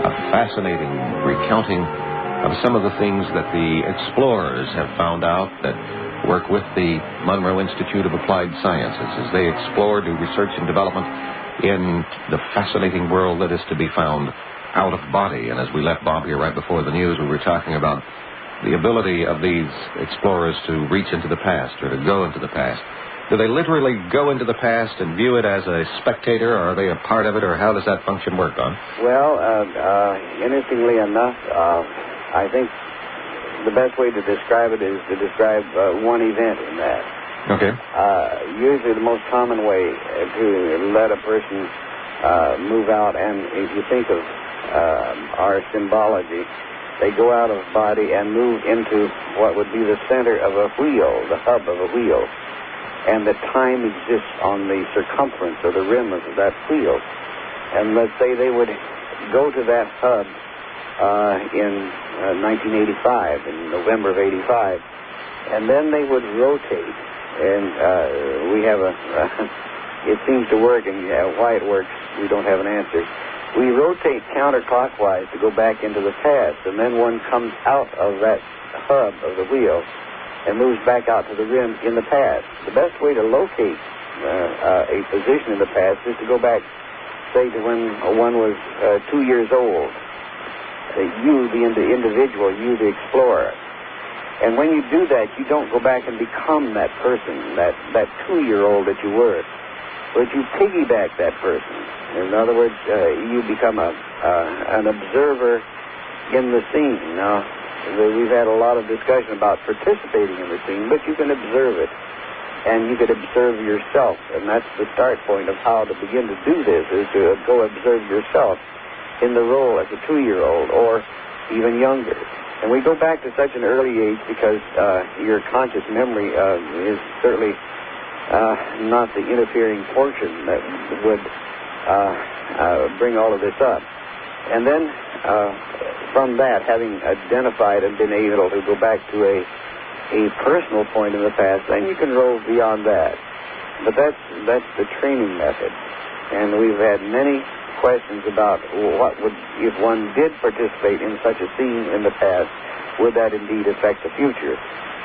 a fascinating recounting of some of the things that the explorers have found out that work with the Monroe Institute of Applied Sciences as they explore, do research and development in the fascinating world that is to be found out of body. And as we left Bob here right before the news, we were talking about the ability of these explorers to reach into the past or to go into the past. Do they literally go into the past and view it as a spectator, or are they a part of it, or how does that function work, Don? Well, interestingly enough, I think the best way to describe it is to describe one event in that. Okay. Usually the most common way to let a person move out, and if you think of our symbology, they go out of body and move into what would be the center of a wheel, the hub of a wheel. And the time exists on the circumference or the rim of that wheel. And let's say they would go to that hub in 1985, in November of 85, and then they would rotate. And we have it seems to work, and why it works, we don't have an answer. We rotate counterclockwise to go back into the past, and then one comes out of that hub of the wheel and moves back out to the rim in the past. The best way to locate a position in the past is to go back say, to when one was 2 years old. You, the individual, you, the explorer. And when you do that, you don't go back and become that person, that 2-year-old that you were. But you piggyback that person. In other words, you become an observer in the scene. Now, we've had a lot of discussion about participating in the scene, but you can observe it. And you could observe yourself. And that's the start point of how to begin to do this, is to go observe yourself in the role as a 2-year-old or even younger. And we go back to such an early age because your conscious memory is certainly not the interfering portion that would bring all of this up. And then from that, having identified and been able to go back to a personal point in the past, then you can roll beyond that. But that's the training method. And we've had many questions about what would, if one did participate in such a scene in the past, would that indeed affect the future?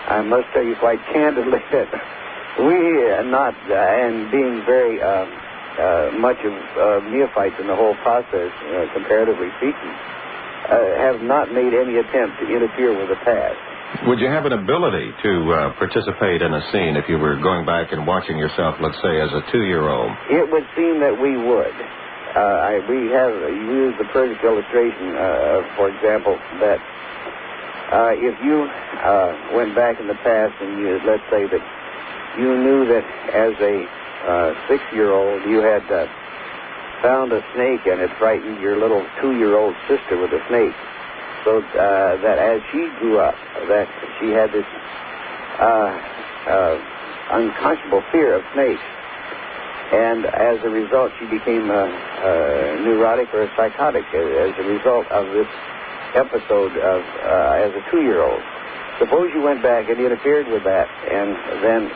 I must tell you quite candidly that we are not, and being very much of neophytes in the whole process, comparatively speaking, have not made any attempt to interfere with the past. Would you have an ability to participate in a scene if you were going back and watching yourself, let's say, as a 2-year-old? It would seem that we would. We have used the perfect illustration, for example, that if you went back in the past and you, let's say that you knew that as a 6-year-old you had found a snake and it frightened your little 2-year-old sister with a snake, so that as she grew up, that she had this unconscionable fear of snakes. And as a result, she became neurotic or psychotic as a result of this episode of as a 2-year-old. Suppose you went back and interfered with that, and then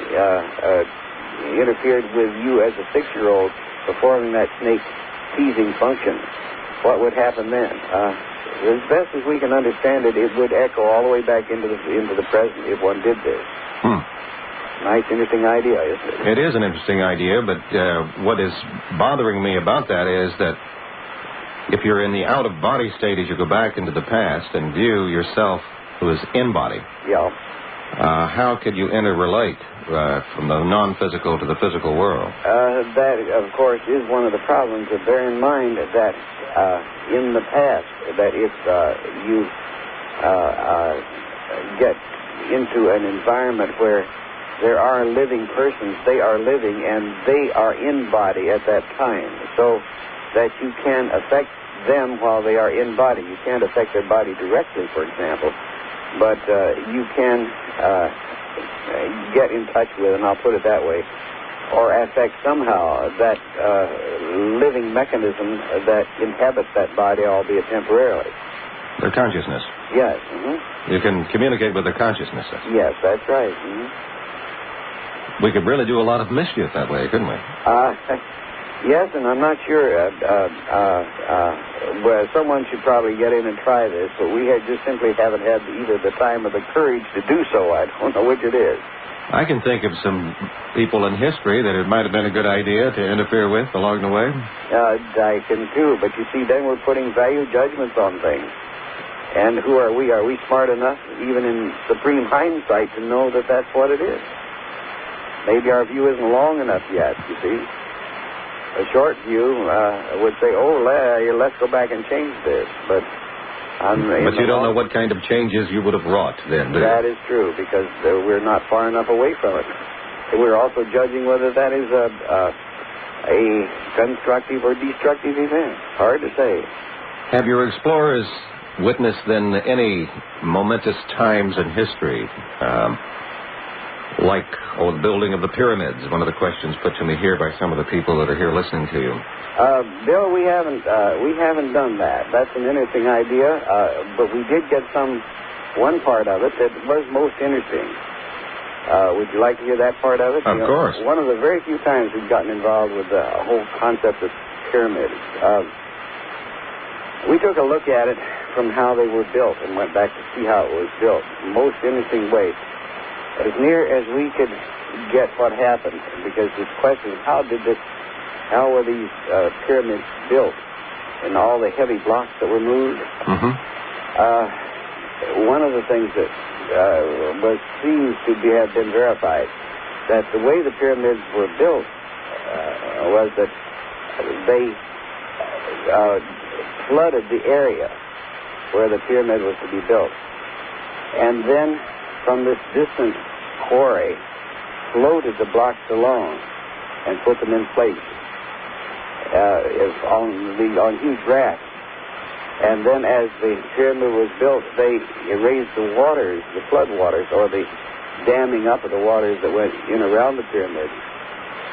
interfered with you as a 6-year-old performing that snake-teasing function. What would happen then? As best as we can understand it, it would echo all the way back into the present if one did this. Nice, interesting idea, isn't it? It is an interesting idea, but what is bothering me about that is that if you're in the out-of-body state as you go back into the past and view yourself who is in-body, how could you interrelate from the non-physical to the physical world? That, of course, is one of the problems. To bear in mind that in the past, that if you get into an environment where there are living persons, they are living, and they are in body at that time, so that you can affect them while they are in body. You can't affect their body directly, for example, but you can get in touch with, and I'll put it that way, or affect somehow that living mechanism that inhabits that body, albeit temporarily. Their consciousness. Yes. You can communicate with their consciousness. Yes, that's right. We could really do a lot of mischief that way, couldn't we? Yes, and I'm not sure. Well, someone should probably get in and try this, but we just simply haven't had either the time or the courage to do so. I don't know which it is. I can think of some people in history that it might have been a good idea to interfere with along the way. I can too, but you see, then we're putting value judgments on things. And who are we? Are we smart enough, even in supreme hindsight, to know that that's what it is? Maybe our view isn't long enough yet, you see. A short view would say, let's go back and change this. But you don't know what kind of changes you would have wrought then, do you? That is true, because we're not far enough away from it. We're also judging whether that is a constructive or destructive event. Hard to say. Have your explorers witnessed then any momentous times in history? Like the building of the pyramids, one of the questions put to me here by some of the people that are here listening to you. Bill, we haven't done that. That's an interesting idea, but we did get one part of it that was most interesting. Would you like to hear that part of it? Of course. One of the very few times we've gotten involved with the whole concept of pyramids. We took a look at it from how they were built and went back to see how it was built. Most interesting way. As near as we could get what happened, because this question, how did this how were these pyramids built and all the heavy blocks that were moved. Mm-hmm. One of the things that seems to have been verified, that the way the pyramids were built was that they flooded the area where the pyramid was to be built. And then from this distant quarry, floated the blocks alone and put them in place on huge rafts. And then as the pyramid was built, they raised the waters, the flood waters, or the damming up of the waters that went in around the pyramid.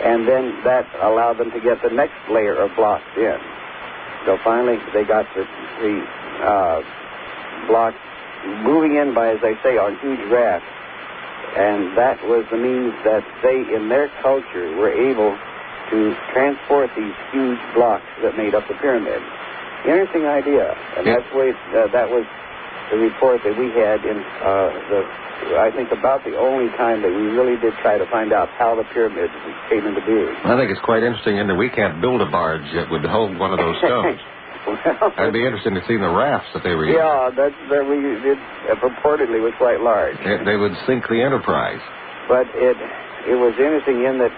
And then that allowed them to get the next layer of blocks in. So finally, they got the blocks moving in by, as they say, on huge rafts. And that was the means that they, in their culture, were able to transport these huge blocks that made up the pyramid. Interesting idea. And that's the way, that was the report that we had in I think about the only time that we really did try to find out how the pyramids came into being. I think it's quite interesting in that we can't build a barge that would hold one of those stones. Well, I'd be interested to see the rafts that they were using. Yeah, that we did purportedly was quite large. They would sink the Enterprise. But it was interesting in that,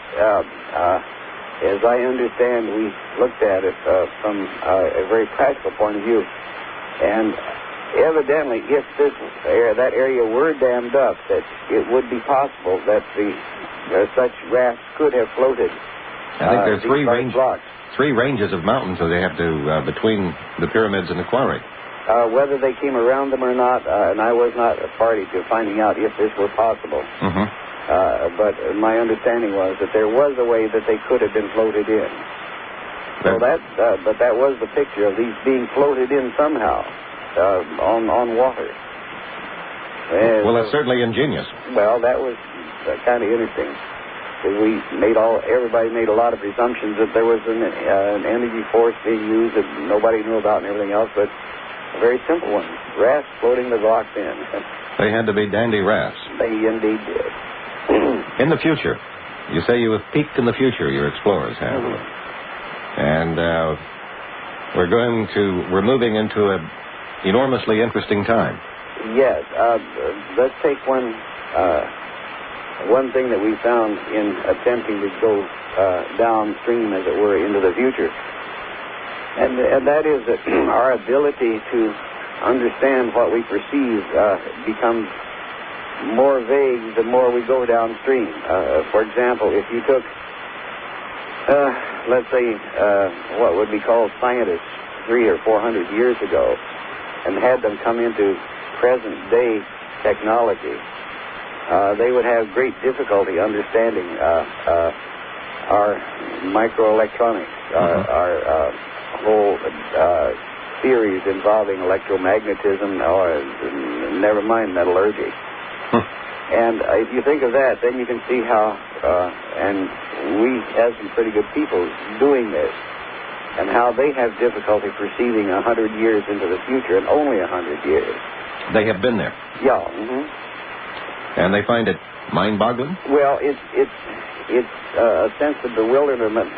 as I understand, we looked at it from a very practical point of view, and evidently, if that area were dammed up, that it would be possible that such rafts could have floated. I think there are blocks. three ranges of mountains that they have to between the pyramids and the quarry. Whether they came around them or not, and I was not a party to finding out if this were possible. Mm-hmm. But my understanding was that there was a way that they could have been floated in. So but that was the picture of these being floated in somehow on water. Well, that's certainly ingenious. Well, that was kind of interesting. Everybody made a lot of presumptions that there was an energy force being used that nobody knew about and everything else, but a very simple one. Rafts floating the blocks in. They had to be dandy rafts. They indeed did. In the future, you say you have peeked in the future, your explorers have. Mm-hmm. And we're moving into an enormously interesting time. Yes. Let's take one thing that we found in attempting to go downstream, as it were, into the future. And that is that our ability to understand what we perceive becomes more vague the more we go downstream. For example, if you took, let's say, what would be called scientists 300 or 400 years ago, and had them come into present-day technology, they would have great difficulty understanding our microelectronics, our whole theories involving electromagnetism, or never mind metallurgy. And if you think of that, then you can see how, and we have some pretty good people doing this, and how they have difficulty perceiving 100 years into the future, and only 100 years. They have been there. Yeah. Mm-hmm. And they find it mind-boggling? Well, it's a sense of bewilderment.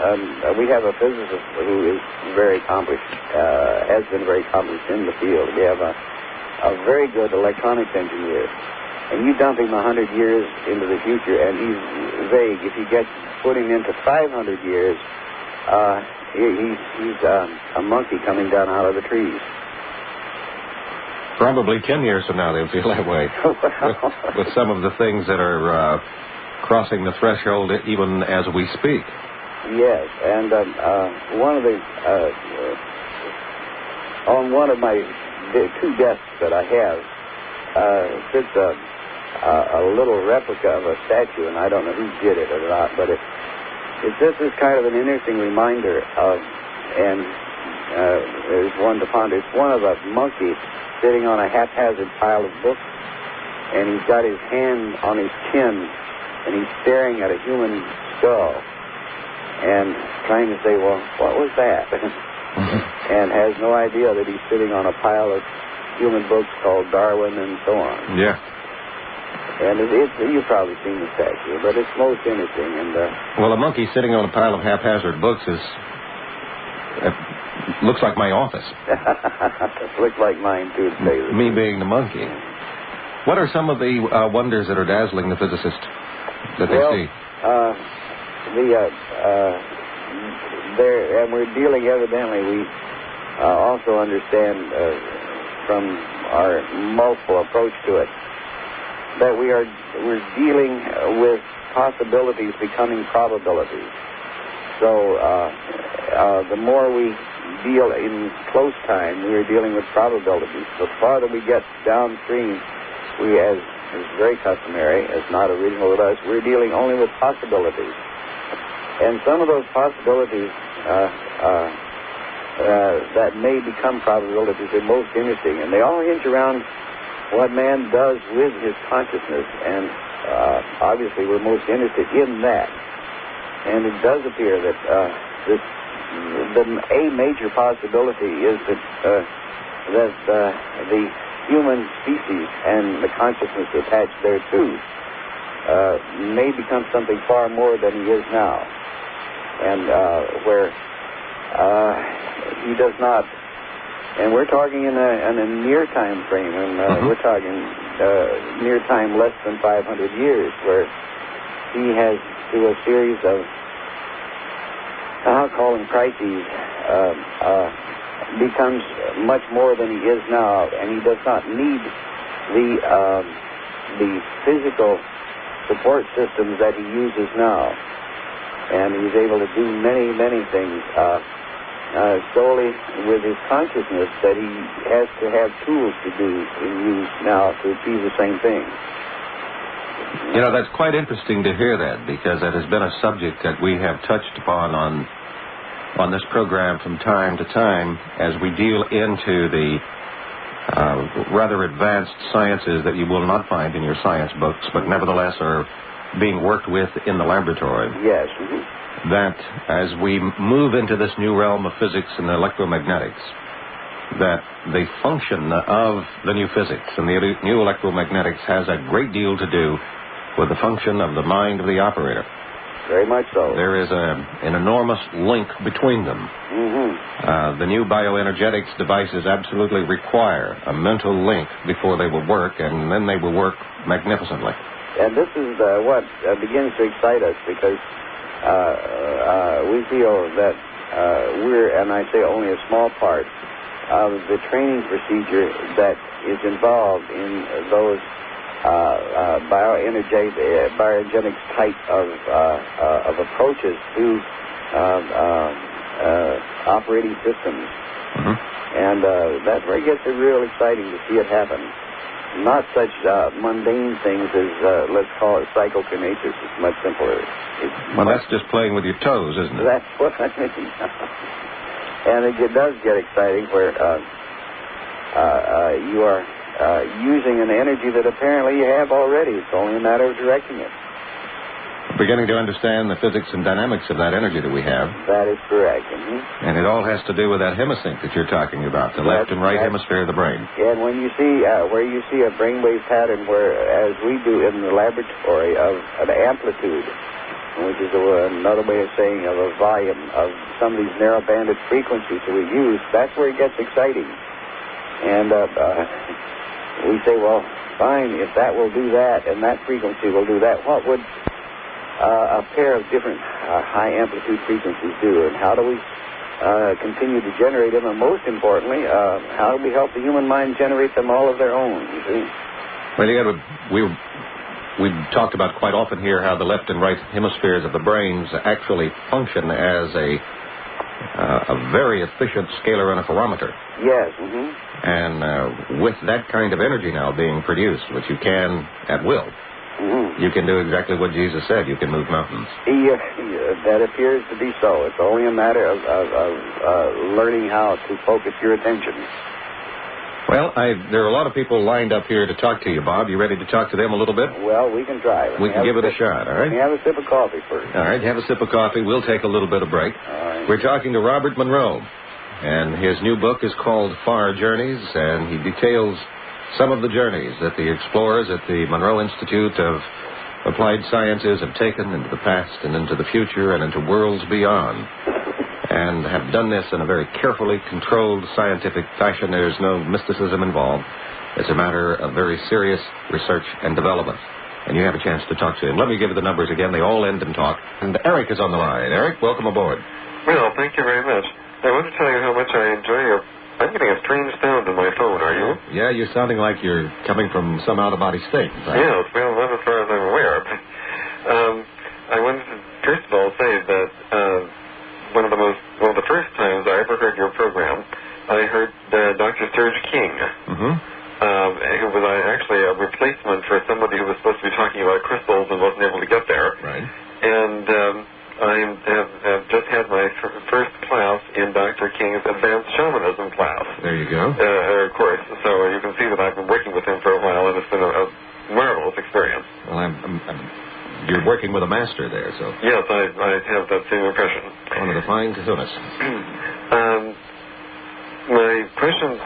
We have a physicist who is very accomplished, has been very accomplished in the field. We have a very good electronics engineer. And you dump him 100 years into the future, and he's vague. If you put him into 500 years, he's a monkey coming down out of the trees. Probably 10 years from now they'll feel that way. with some of the things that are crossing the threshold even as we speak. Yes, and one of the on one of my two desks that I have sits a little replica of a statue, and I don't know who did it or not, but this is kind of an interesting reminder of, and there's one to ponder. It's one of a monkey sitting on a haphazard pile of books, and he's got his hand on his chin, and he's staring at a human skull, and trying to say, well, what was that? And has no idea that he's sitting on a pile of human books called Darwin and so on. Yeah. And you've probably seen the statue, but it's most interesting. And well, a monkey sitting on a pile of haphazard books looks like my office. It looks like mine, too, to say the Me truth. being the monkey. What are some of the wonders that are dazzling the physicist that they see? And we're dealing, evidently, we also understand from our multiple approach to it, that we're dealing with possibilities becoming probabilities. So the more we deal in close time, we are dealing with probabilities. The farther we get downstream, we, as is very customary, as not original with us, we're dealing only with possibilities. And some of those possibilities that may become probabilities are most interesting, and they all hinge around what man does with his consciousness, and obviously we're most interested in that. And it does appear that a major possibility is that the human species and the consciousness attached thereto may become something far more than he is now, and where he does not. And we're talking in a near time frame, and we're talking near time less than 500 years, where he has, through a series of, I'll call them crises, becomes much more than he is now, and he does not need the physical support systems that he uses now. And he's able to do many, many things solely with his consciousness that he has to have tools to do and use now to achieve the same thing. You know, that's quite interesting to hear that, because that has been a subject that we have touched upon on this program from time to time as we deal into the rather advanced sciences that you will not find in your science books, but nevertheless are being worked with in the laboratory. Yes. That as we move into this new realm of physics and electromagnetics, that the function of the new physics and the new electromagnetics has a great deal to do with the function of the mind of the operator. Very much so. There is an enormous link between them. The new bioenergetics devices absolutely require a mental link before they will work, and then they will work magnificently. And this is what begins to excite us, because we feel that we're, and I say only a small part, of the training procedure that is involved in those bioenergetics type of approaches to operating systems. And that's where it gets real exciting to see it happen. Not such mundane things as, let's call it psychokinesis. It's much simpler. Well, that's just playing with your toes, isn't it? That's what I mean. And it does get exciting where you are using an energy that apparently you have already. It's only a matter of directing it. Beginning to understand the physics and dynamics of that energy that we have. That is correct. And it all has to do with that hemisync that you're talking about, the left and right hemisphere of the brain. And when you see, where you see a brainwave pattern where, as we do in the laboratory, of an amplitude, which is another way of saying of a volume of some of these narrow-banded frequencies that we use, that's where it gets exciting. And we say, well, fine, if that will do that and that frequency will do that, what would a pair of different high-amplitude frequencies do? And how do we continue to generate them? And most importantly, how do we help the human mind generate them all of their own, you see? Well, we've talked about quite often here how the left and right hemispheres of the brains actually function as a very efficient scalar interferometer. Yes. And with that kind of energy now being produced, which you can at will, you can do exactly what Jesus said. You can move mountains. That appears to be so. It's only a matter of learning how to focus your attention. Well, there are a lot of people lined up here to talk to you, Bob. You ready to talk to them a little bit? Well, we can try. We can give it a shot, all right? Let me have a sip of coffee first. All right, have a sip of coffee. We'll take a little bit of break. All right. We're talking to Robert Monroe, and his new book is called Far Journeys, and he details some of the journeys that the explorers at the Monroe Institute of Applied Sciences have taken into the past and into the future and into worlds beyond, and have done this in a very carefully controlled scientific fashion. There's no mysticism involved. It's a matter of very serious research and development. And you have a chance to talk to him. Let me give you the numbers again. They all end in talk. And Eric is on the line. Eric, welcome aboard. Well, thank you very much. I want to tell you how much I enjoy your... I'm getting a strange sound in my phone, are you? Yeah, you're sounding like you're coming from some out-of-body state. Yes, well, not as far as I'm aware. I wanted to, first of all, say that one of the first times I ever heard your program, I heard Dr. Serge King, who was actually a replacement for somebody who was supposed to be talking about crystals and wasn't able to get there. Right. And I have just had my first class in Dr. King's Advanced Shamanism class. There you go. Course. So you can see that I've been working with him for a while, and it's been a marvelous experience. Well, you're working with a master there, so... Yes, I have that same impression. One of the fine kahunas. My questions,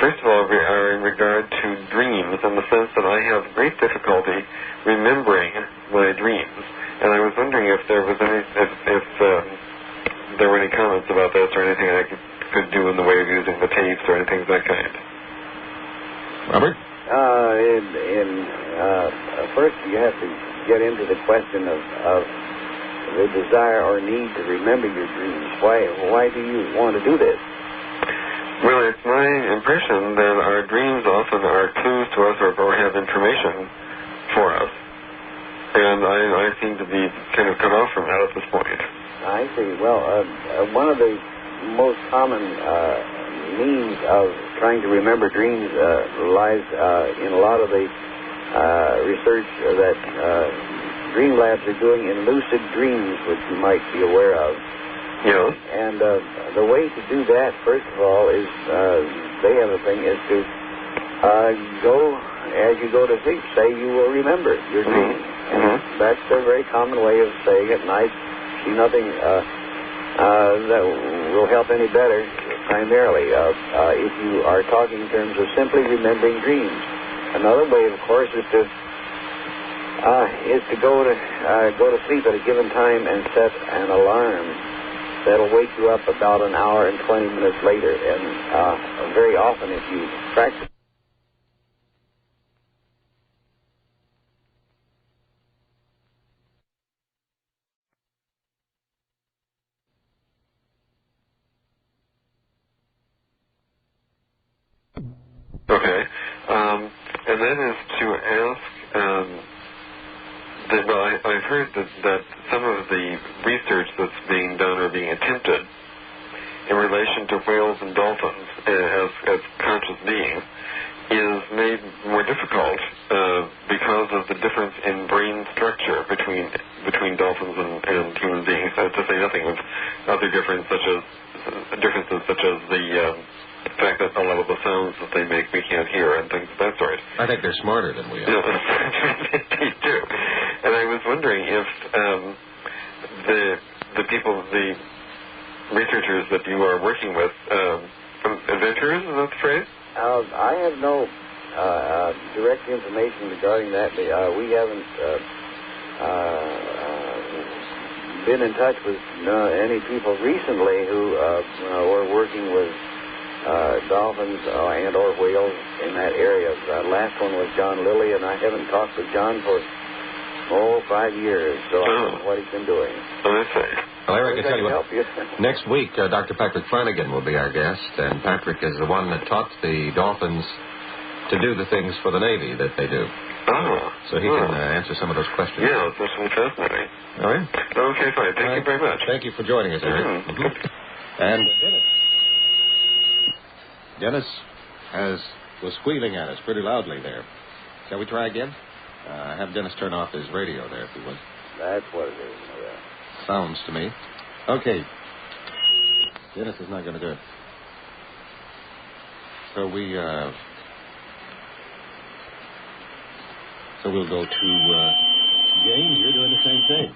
first of all, are in regard to dreams, in the sense that I have great difficulty remembering my dreams. And I was wondering if there was if there were any comments about this, or anything I could do in the way of using the tapes or anything of that kind. Robert? First, you have to get into the question of the desire or need to remember your dreams. Why do you want to do this? Well, it's my impression that our dreams often are clues to us, or have information for us. And I seem to be kind of cut off from that at this point. I see. Well, one of the most common means of trying to remember dreams lies in a lot of the research that dream labs are doing in lucid dreams, which you might be aware of. Yeah. And the way to do that, first of all, is they have a thing, is to go, as you go to sleep, say you will remember your dreams. And that's a very common way of saying it, and I see nothing that will help any better, primarily, if you are talking in terms of simply remembering dreams. Another way, of course, is to go to sleep at a given time and set an alarm that'll wake you up about an hour and 20 minutes later. And very often, if you practice. Okay. And that is to ask, I've heard that some of the research that's being done or being attempted in relation to whales and dolphins as conscious beings is made more difficult because of the difference in brain structure between dolphins and human beings, to say nothing of other differences such as the fact that a lot of the sounds that they make we can't hear and things of that sort. I think they're smarter than we are. Yeah, they do. And I was wondering if the people, the researchers that you are working with, adventurers, is that the phrase? I have no direct information regarding that. We haven't been in touch with any people recently who were working with dolphins and or whales in that area. The last one was John Lilly, and I haven't talked with John for 5 years, so I don't know what he's been doing. Oh, I see. Well, Eric, I tell you what, you. next week, Dr. Patrick Flanagan will be our guest, and Patrick is the one that taught the dolphins to do the things for the Navy that they do. Oh. So he can answer some of those questions. Yeah, that's really fascinating. All right? Okay, fine. Thank you very much. Thank you for joining us, Eric. And Dennis was squealing at us pretty loudly there. Shall we try again? Have Dennis turn off his radio there, if he would. That's what it is. Yeah. Sounds to me. Okay. Dennis is not going to do it. So we'll go to James. You're doing the same thing.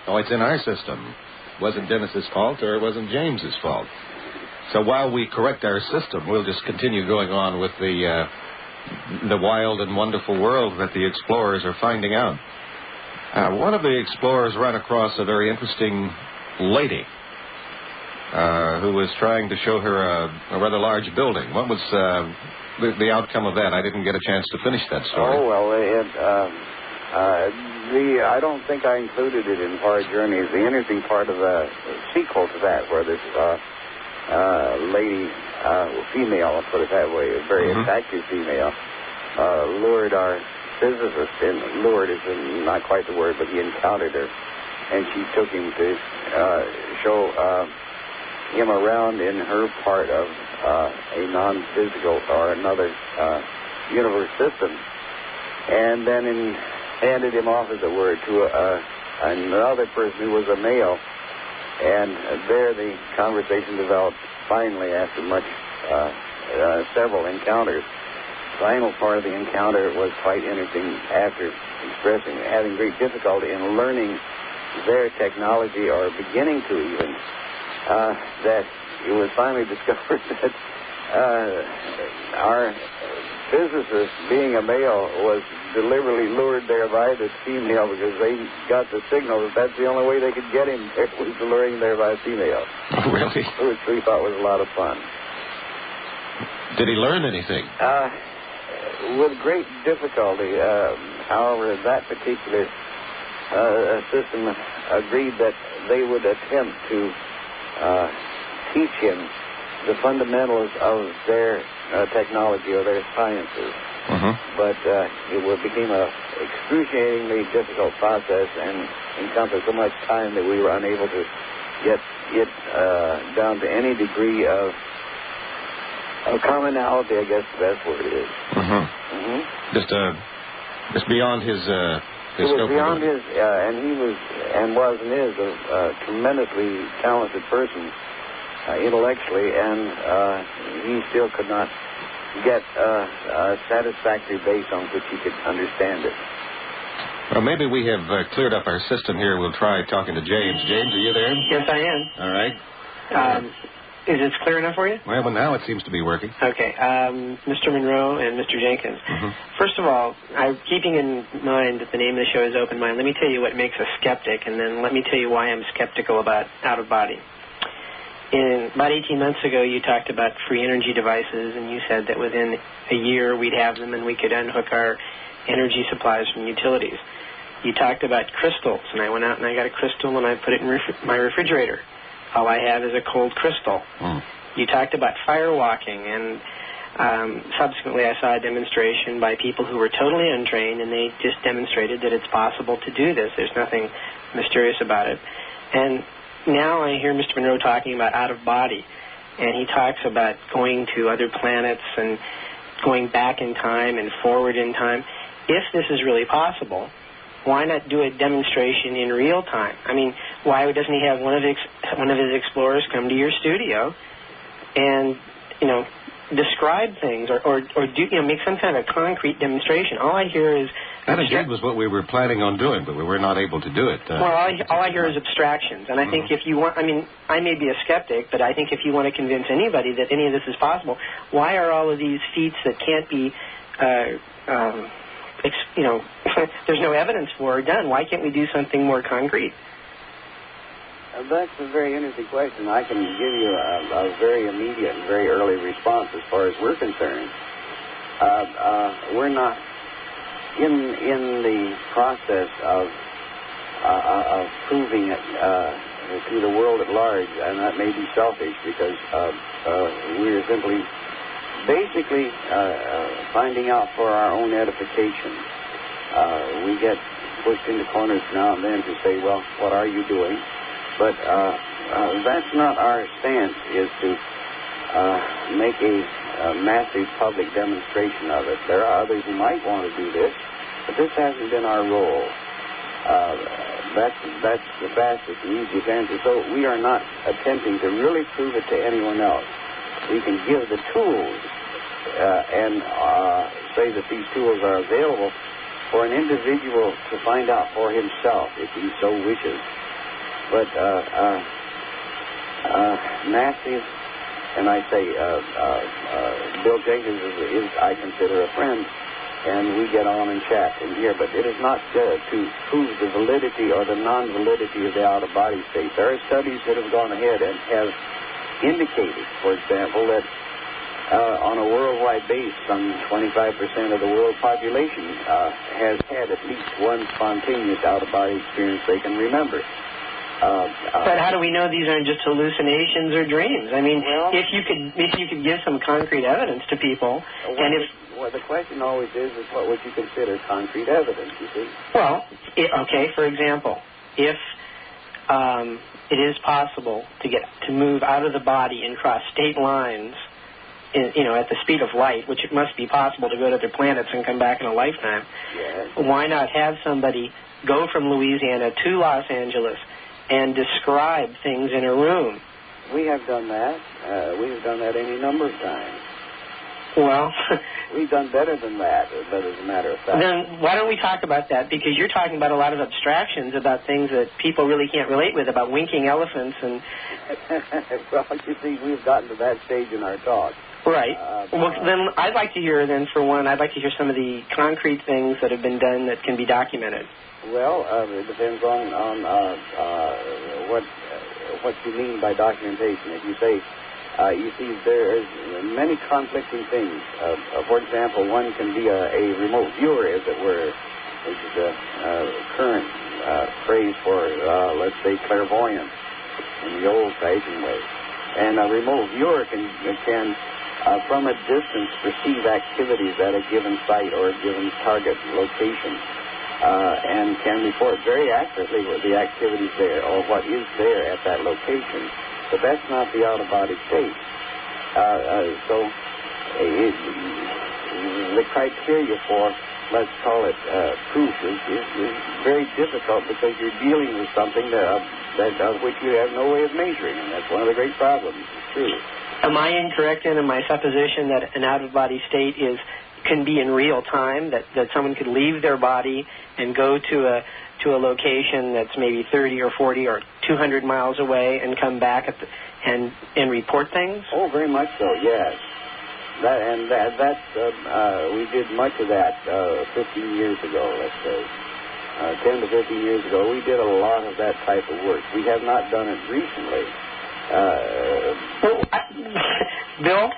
Oh, it's in our system. Wasn't Dennis's fault, or it wasn't James's fault. So while we correct our system, we'll just continue going on with the wild and wonderful world that the explorers are finding out. One of the explorers ran across a very interesting lady who was trying to show her a rather large building. What was the outcome of that? I didn't get a chance to finish that story. Oh, well, I don't think I included it in Far Journeys. The interesting part of the sequel to that, where this lady, female, I'll put it that way, a very attractive female, lured our physicist, and lured is not quite the word, but he encountered her, and she took him to show him around in her part of a non-physical or another universe system, and then handed him off, as it were, to another person who was a male, and there the conversation developed finally after several encounters. Final part of the encounter was quite interesting after having great difficulty in learning their technology, or beginning to even, that it was finally discovered that our physicist, being a male, was deliberately lured there by this female because they got the signal that that's the only way they could get him there, was luring there by a female. Oh, really? Which we thought was a lot of fun. Did he learn anything? With great difficulty. However, that particular system agreed that they would attempt to teach him the fundamentals of their technology or their sciences. But it became an excruciatingly difficult process and encompassed so much time that we were unable to get it down to any degree of commonality, I guess the best word is. Just beyond his it was scope. Beyond his, and he was and is a tremendously talented person intellectually, and he still could not get a satisfactory base on which he could understand it. Well, maybe we have cleared up our system here. We'll try talking to James. James, are you there? Yes, I am. All right. Is this clear enough for you? Well, now it seems to be working. Okay. Mr. Monroe and Mr. Jenkins. First of all, keeping in mind that the name of the show is Open Mind, let me tell you what makes a skeptic, and then let me tell you why I'm skeptical about out-of-body. About 18 months ago, you talked about free energy devices, and you said that within a year we'd have them and we could unhook our energy supplies from utilities. You talked about crystals, and I went out and I got a crystal and I put it in my refrigerator. All I have is a cold crystal. You talked about firewalking, and subsequently I saw a demonstration by people who were totally untrained, and they just demonstrated that it's possible to do this. There's nothing mysterious about it. And now I hear Mr. Monroe talking about out-of-body, and he talks about going to other planets and going back in time and forward in time. If this is really possible, why not do a demonstration in real time? I mean, why doesn't he have one of his explorers come to your studio and, describe things or do, make some kind of concrete demonstration? All I hear is... That indeed was what we were planning on doing, but we were not able to do it. Well, all I hear is abstractions. And I think if you want... I may be a skeptic, but I think if you want to convince anybody that any of this is possible, why are all of these feats that can't be... there's no evidence for done? Why can't we do something more concrete? That's a very interesting question. I can give you a very immediate and very early response as far as we're concerned. We're not in the process of proving it to the world at large, and that may be selfish because we're simply basically finding out for our own edification. We get pushed into corners now and then to say, well, what are you doing? But that's not our stance, is to make a massive public demonstration of it. There are others who might want to do this, but this hasn't been our role. That's the fastest and easiest answer. So we are not attempting to really prove it to anyone else. We can give the tools and say that these tools are available for an individual to find out for himself if he so wishes. But massive and I say, Bill Jenkins is, I consider, a friend, and we get on and chat in here, but it is not to prove the validity or the non-validity of the out-of-body state. There are studies that have gone ahead and have indicated, for example, that on a worldwide base, some 25% of the world population has had at least one spontaneous out-of-body experience they can remember. But how do we know these aren't just hallucinations or dreams? I mean, well, if you could give some concrete evidence to people, and if the question always is what would you consider concrete evidence? You see? Well, okay. For example, if it is possible to move out of the body and cross state lines, at the speed of light, which it must be possible to go to other planets and come back in a lifetime. Yes. Why not have somebody go from Louisiana to Los Angeles and describe things in a room? We have done that. We have done that any number of times. Well, we've done better than that, but as a matter of fact. Then why don't we talk about that? Because you're talking about a lot of abstractions about things that people really can't relate with, about winking elephants and... Well, you see, we've gotten to that stage in our talk. Right. Well, then I'd like to hear, I'd like to hear some of the concrete things that have been done that can be documented. Well, it depends on what you mean by documentation. If you say, you see, there's many conflicting things. For example, one can be a remote viewer, as it were, which is a current phrase for, let's say, clairvoyance in the old-fashioned way. And a remote viewer can from a distance, perceive activities at a given site or a given target location, and can report very accurately what the activities there or what is there at that location. But that's not the out-of-body state. So the criteria for, let's call it, proof is very difficult because you're dealing with something of which you have no way of measuring, and that's one of the great problems. It's true. Am I incorrect in my supposition that an out-of-body state can be in real time, that someone could leave their body and go to a location that's maybe 30 or 40 or 200 miles away and come back and report things? Oh, very much so, yes. We did much of that 15 years ago, let's say. 10 to 15 years ago, we did a lot of that type of work. We have not done it recently. Bill,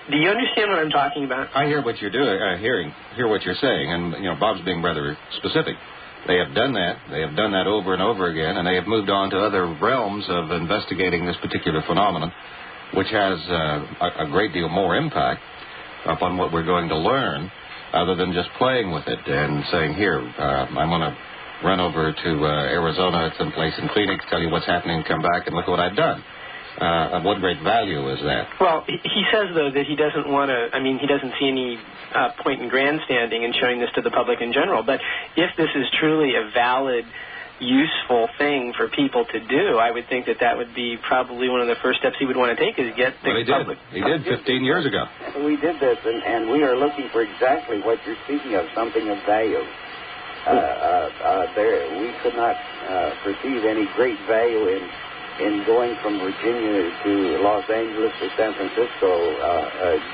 do you understand what I'm talking about? I hear what you're doing. Hear what you're saying, and Bob's being rather specific. They have done that. They have done that over and over again, and they have moved on to other realms of investigating this particular phenomenon, which has a great deal more impact upon what we're going to learn, other than just playing with it and saying, "Here, I'm going to run over to Arizona at some place in Phoenix, tell you what's happening, come back, and look what I've done." Of what great value is that? Well, he says, though, that he doesn't want to, he doesn't see any point in grandstanding and showing this to the public in general. But if this is truly a valid, useful thing for people to do, I would think that would be probably one of the first steps he would want to take, is get the public. He did 15 years ago. We did this, and we are looking for exactly what you're speaking of, something of value. We could not perceive any great value in going from Virginia to Los Angeles or San Francisco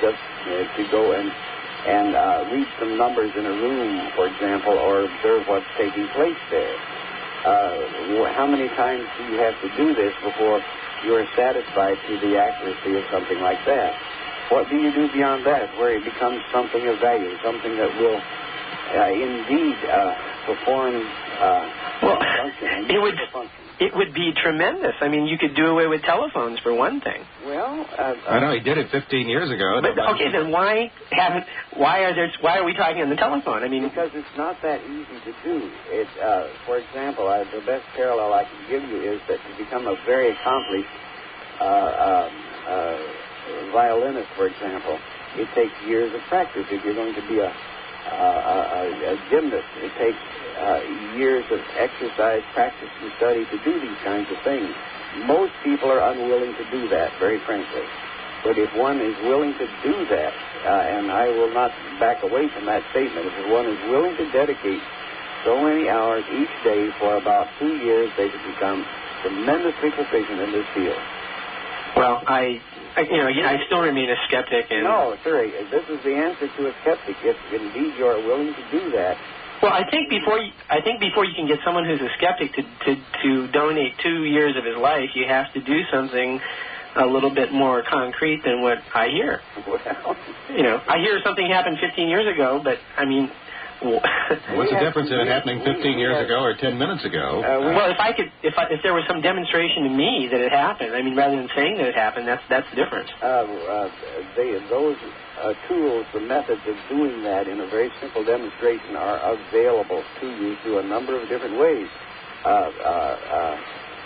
just to go and read some numbers in a room, for example, or observe what's taking place there. How many times do you have to do this before you are satisfied to the accuracy of something like that? What do you do beyond that, where it becomes something of value, something that will indeed perform function? It would be tremendous. You could do away with telephones, for one thing. Well, I know he did it 15 years ago. But okay, then why are we talking on the telephone? Because it's not that easy to do. For example, the best parallel I can give you is that to become a very accomplished violinist, for example, it takes years of practice. If you're going to be a gymnast, it takes years of exercise, practice, and study to do these kinds of things. Most people are unwilling to do that, very frankly. But if one is willing to do that, and I will not back away from that statement, if one is willing to dedicate so many hours each day for about 2 years, they could become tremendously proficient in this field. Well, I still remain a skeptic. And no, sir, this is the answer to a skeptic. If indeed you are willing to do that. Well, I think before you can get someone who's a skeptic to donate 2 years of his life, you have to do something a little bit more concrete than what I hear. Well, I hear something happened 15 years ago, but I mean. What's the difference in it happening 15 years ago or 10 minutes ago? Well, if there was some demonstration to me that it happened, I mean, rather than saying that it happened, that's the difference. Those tools, the methods of doing that in a very simple demonstration are available to you through a number of different ways.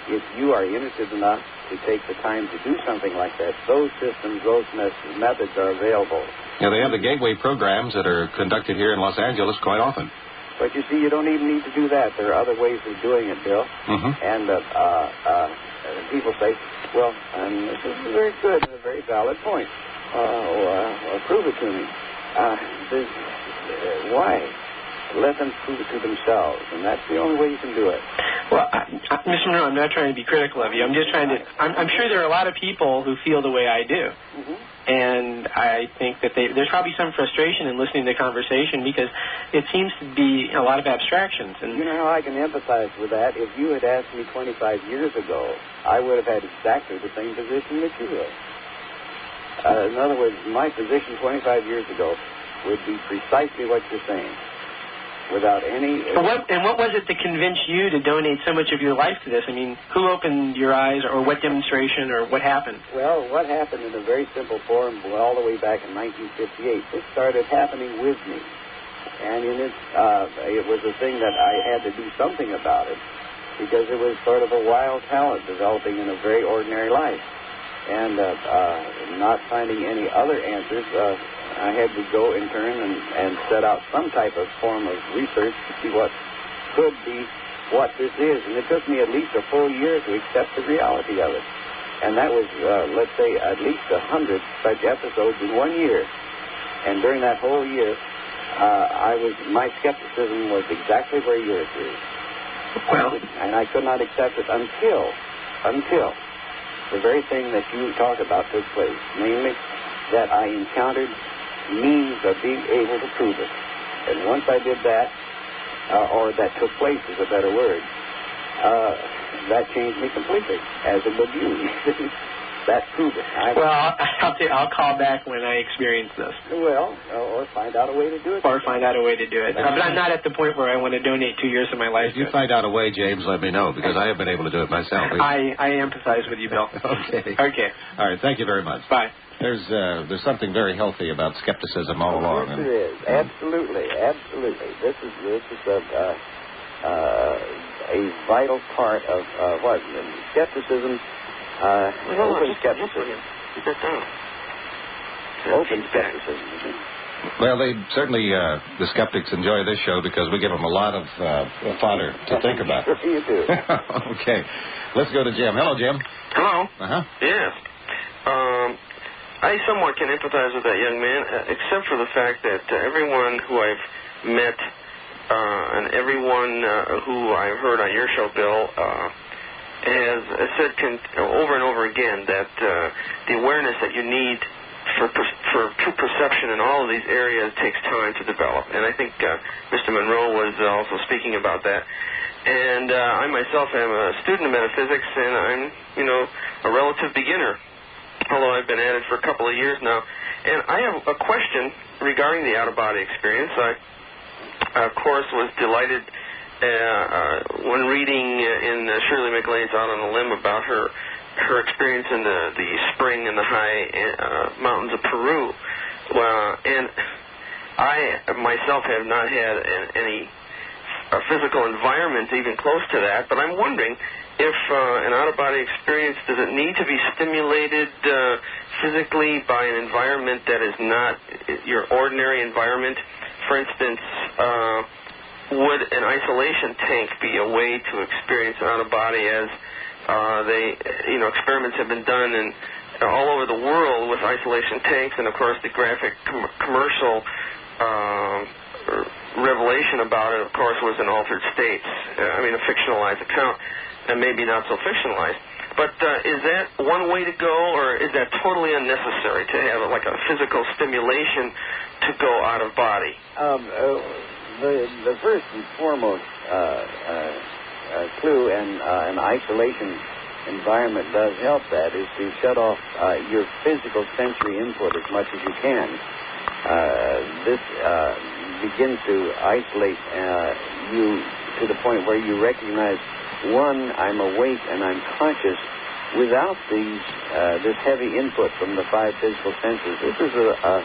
If you are interested enough to take the time to do something like that, those systems, those methods are available. Yeah, they have the gateway programs that are conducted here in Los Angeles quite often. But you see, you don't even need to do that. There are other ways of doing it, Bill. Mm-hmm. And people say, well, this is very good and a very valid point. Prove it to me. Why? Let them prove it to themselves, and that's the only way you can do it. Well, Mr. Monroe, I'm not trying to be critical of you. I'm just trying to. I'm sure there are a lot of people who feel the way I do, and I think that there's probably some frustration in listening to the conversation because it seems to be a lot of abstractions. And you know how I can empathize with that? If you had asked me 25 years ago, I would have had exactly the same position that you have. In other words, my position 25 years ago would be precisely what you're saying. Without any... What was it that convinced you to donate so much of your life to this? I mean, who opened your eyes, or what demonstration, or what happened? Well, what happened in a very simple form all the way back in 1958. This started happening with me. And it was a thing that I had to do something about it because it was sort of a wild talent developing in a very ordinary life. And not finding any other answers... I had to go in turn and set out some type of form of research to see what could be what this is. And it took me at least a full year to accept the reality of it. And that was, let's say, at least 100 such episodes in 1 year. And during that whole year, my skepticism was exactly where yours is. Well, and I could not accept it until the very thing that you talk about took place, namely that I encountered means of being able to prove it. And once I did that, or that took place is a better word, that changed me completely, as it would you. That proved it. I'll call back when I experience this. Well, or find out a way to do it. But I'm not at the point where I want to donate 2 years of my life. If you find out a way, James, let me know, because I have been able to do it myself. I empathize with you, Bill. Okay. All right, thank you very much. Bye. There's something very healthy about skepticism all along. Yes, there is. Absolutely. This is a vital part of what? Skepticism. Open skepticism. Open skepticism. Well, they certainly, the skeptics enjoy this show because we give them a lot of fodder to think about. Sure you do. Okay. Let's go to Jim. Hello, Jim. Hello. Uh-huh. Yes. I somewhat can empathize with that young man, except for the fact that everyone who I've met and everyone who I've heard on your show, Bill, has said over and over again that the awareness that you need for true perception in all of these areas takes time to develop. And I think Mr. Monroe was also speaking about that. And I myself am a student of metaphysics, and I'm, a relative beginner, although I've been at it for a couple of years now. And I have a question regarding the out-of-body experience. I, of course, was delighted when reading in Shirley MacLaine's Out on a Limb about her experience in the spring in the high mountains of Peru. And I myself have not had any physical environment even close to that, but I'm wondering if an out-of-body experience, does it need to be stimulated physically by an environment that is not your ordinary environment? For instance, would an isolation tank be a way to experience out-of-body, as experiments have been done all over the world with isolation tanks, and of course the graphic commercial revelation about it, of course, was in altered states. A fictionalized account, and maybe not so fictionalized. But is that one way to go, or is that totally unnecessary to have like a physical stimulation to go out of body? The first and foremost clue, and an isolation environment does help that, is to shut off your physical sensory input as much as you can. This begins to isolate you to the point where you recognize, one, I'm awake and I'm conscious without this heavy input from the five physical senses. This is a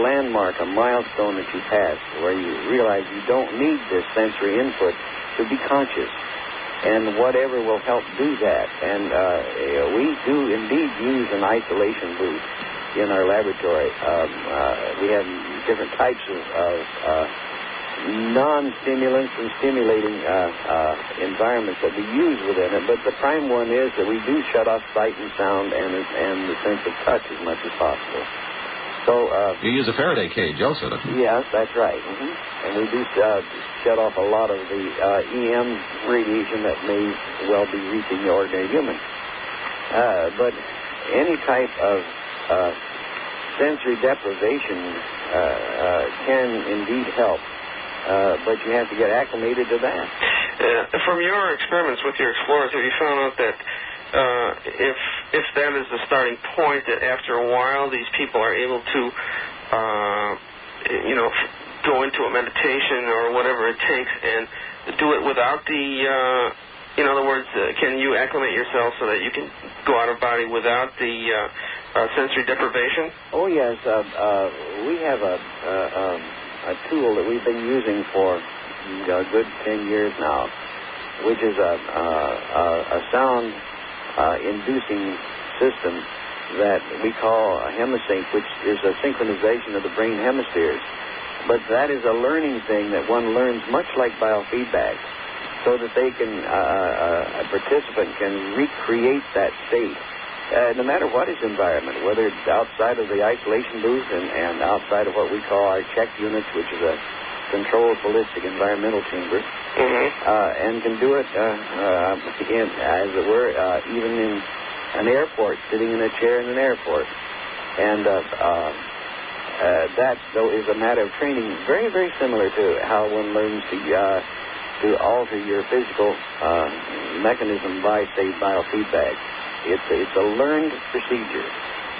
landmark, a milestone that you pass, where you realize you don't need this sensory input to be conscious. And whatever will help do that. And we do indeed use an isolation booth in our laboratory. We have different types of non-stimulants and stimulating environments that we use within it. But the prime one is that we do shut off sight and sound and the sense of touch as much as possible. So you use a Faraday cage also, don't you? Yes, that's right. Mm-hmm. And we do shut off a lot of the EM radiation that may well be reaching the ordinary human. But any type of sensory deprivation can indeed help, but you have to get acclimated to that. From your experiments with your explorers, have you found out that if that is the starting point, that after a while these people are able to, go into a meditation or whatever it takes and do it without the, in other words, can you acclimate yourself so that you can go out of body without the sensory deprivation? Oh, yes. We have a tool that we've been using for a good 10 years now, which is a sound inducing system that we call a hemisync, which is a synchronization of the brain hemispheres. But that is a learning thing that one learns much like biofeedback, so that they can, a participant can recreate that state, no matter what his environment, whether it's outside of the isolation booth and outside of what we call our check units, which is a controlled ballistic environmental chamber, and can do it, as it were, even in an airport, sitting in a chair in an airport. And that, though, is a matter of training very, very similar to how one learns to alter your physical mechanism by, say, biofeedback. It's a learned procedure.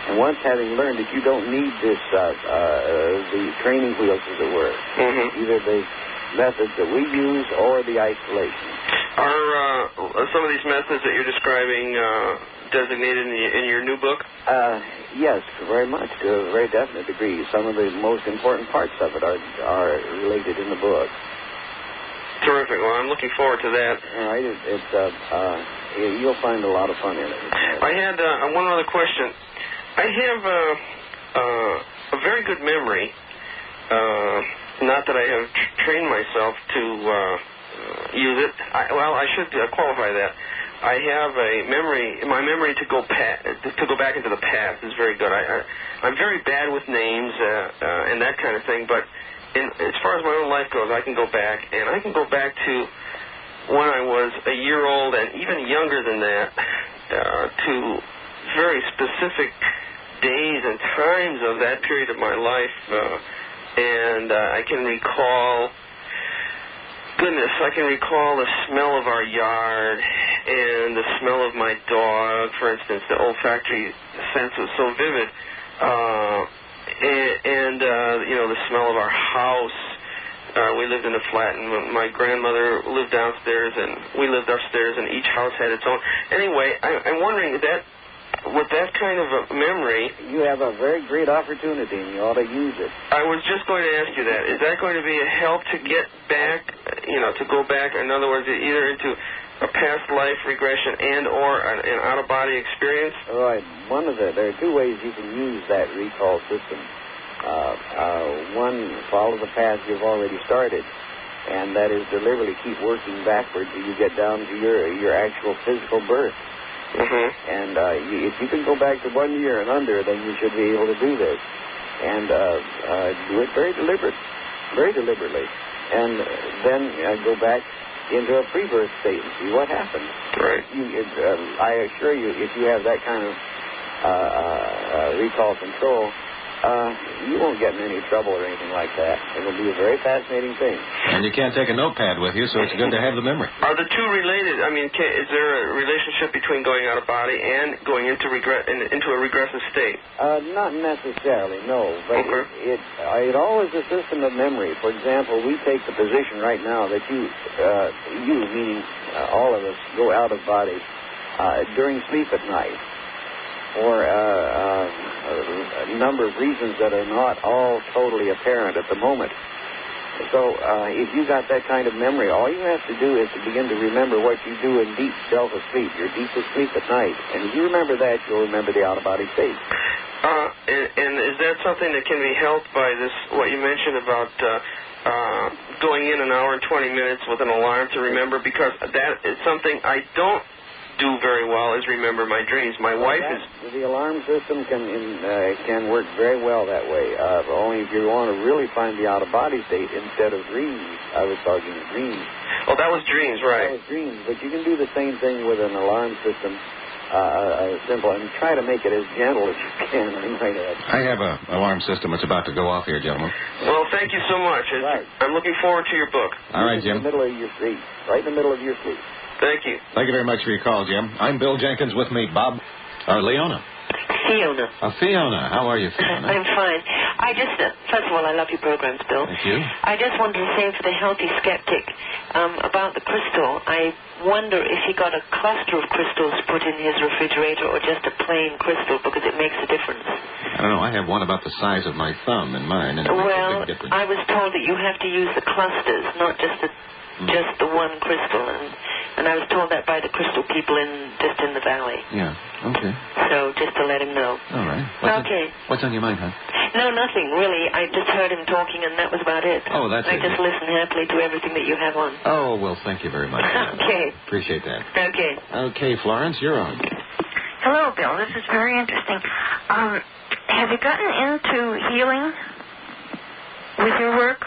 And once having learned it, you don't need this, the training wheels, as it were. Either the methods that we use or the isolation. Are some of these methods that you're describing designated in your new book? Yes, very much, to a very definite degree. Some of the most important parts of it are related in the book. Terrific. Well, I'm looking forward to that. All right. You'll find a lot of fun in it. I had one other question. I have a very good memory. Not that I have trained myself to use it. I should qualify that. I have a memory. My memory to go back into the past is very good. I'm very bad with names and that kind of thing. But as far as my own life goes, I can go back, and I can go back to when I was a year old and even younger than that, to very specific days and times of that period of my life, and I can recall. Goodness, I can recall the smell of our yard and the smell of my dog, for instance. The olfactory sense was so vivid. And the smell of our house. We lived in a flat, and my grandmother lived downstairs, and we lived upstairs, and each house had its own. Anyway, I'm wondering that with that kind of a memory... You have a very great opportunity, and you ought to use it. I was just going to ask you that. Is that going to be a help to get back, to go back, in other words, either into a past life regression and or an out-of-body experience? All right. There are two ways you can use that recall system. One, follow the path you've already started, and that is deliberately keep working backward till you get down to your actual physical birth. And if you can go back to 1 year and under, then you should be able to do this. And do it very deliberately. And then go back into a pre-birth state and see what happens. Right. I assure you, if you have that kind of recall control, you won't get in any trouble or anything like that. It'll be a very fascinating thing. And you can't take a notepad with you, so it's good to have the memory. Are the two related? I mean, is there a relationship between going out of body and going into a regressive state? Not necessarily, no. But Okay. it all is a system of memory. For example, we take the position right now that you meaning all of us, go out of body during sleep at night. For a number of reasons that are not all totally apparent at the moment. So if you got that kind of memory, all you have to do is to begin to remember what you do in deep delta sleep, your deepest sleep at night. And if you remember that, you'll remember the out-of-body state. And is that something that can be helped by this, what you mentioned about going in an hour and 20 minutes with an alarm to remember? Because that is something I don't do very well, is remember my dreams. My wife is... The alarm system can work very well that way. Only if you want to really find the out-of-body state instead of dreams. I was talking dreams. Oh, that was dreams, right. That was dreams. But you can do the same thing with an alarm system. Simple, and try to make it as gentle as you can. I have an alarm system that's about to go off here, gentlemen. Well, thank you so much. Right. I'm looking forward to your book. All right, Jim. In the middle of your sleep. Right in the middle of your sleep. Thank you. Thank you very much for your call, Jim. I'm Bill Jenkins. With me, Bob. Leona. Fiona. Fiona. How are you, Fiona? I'm fine. First of all, I love your programs, Bill. Thank you. I just wanted to say for the healthy skeptic about the crystal, I wonder if he got a cluster of crystals put in his refrigerator or just a plain crystal, because it makes a difference. I don't know. I have one about the size of my thumb in mine. And well, it makes a big difference. I was told that you have to use the clusters, not just the one crystal, and I was told that by the crystal people in the valley. Yeah. Okay. So just to let him know. All right. What's on your mind, hon? No, nothing really. I just heard him talking, and that was about it. Oh, that's I it. just listened happily to everything that you have on. Oh, well, thank you very much. Okay. Appreciate that. Okay. Okay, Florence, you're on. Hello, Bill. This is very interesting. Have you gotten into healing with your work?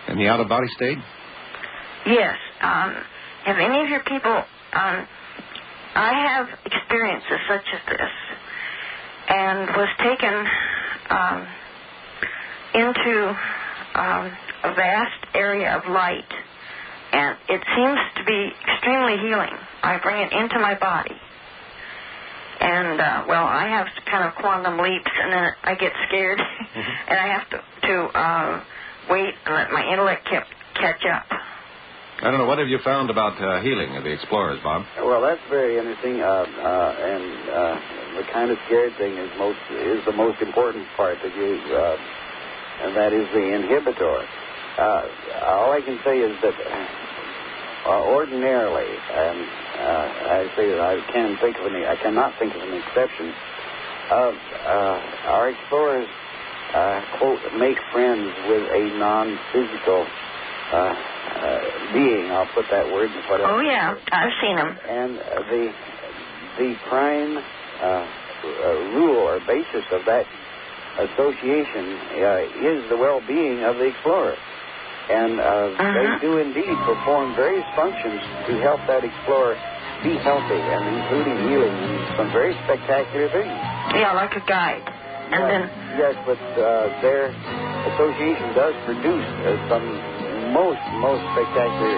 In the out-of-body state? Yes. Have any of your people... I have experiences such as this, and was taken into a vast area of light, and it seems to be extremely healing. I bring it into my body. And, I have kind of quantum leaps, and then I get scared, and I have to wait and let my intellect catch up. I don't know. What have you found about healing of the explorers, Bob? Well, that's very interesting, and the kind of scared thing is the most important part that you, and that is the inhibitor. All I can say is that ordinarily, and I say that I cannot think of an exception. Our explorers, quote, make friends with a non-physical being. I'll put that word in whatever. Oh, yeah. I've seen them. And the prime rule or basis of that association is the well-being of the explorer. And they do indeed perform various functions to help that explorer be healthy, and including healing and some very spectacular things. Yeah, like a guide. And then... Yes, but their association does produce some most spectacular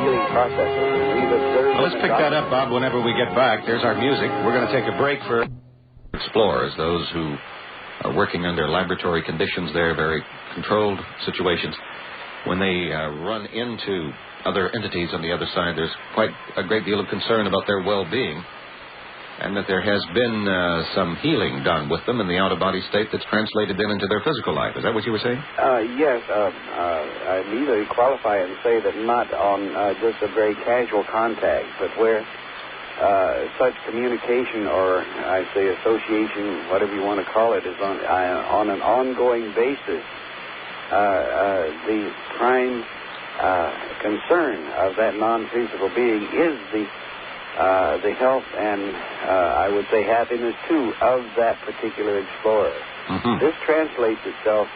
healing processes. We've observed... Well, let's pick that up, Bob, whenever we get back. There's our music. We're going to take a break for explorers, those who are working under laboratory conditions there, very controlled situations. When they run into other entities on the other side, there's quite a great deal of concern about their well-being, and that there has been some healing done with them in the out-of-body state that's translated then into their physical life. Is that what you were saying? Yes. I need to qualify and say that not on just a very casual contact, but where such communication, or I say association, whatever you want to call it, is on an ongoing basis. The prime concern of that non-physical being is the health and I would say happiness too of that particular explorer. Mm-hmm. This translates itself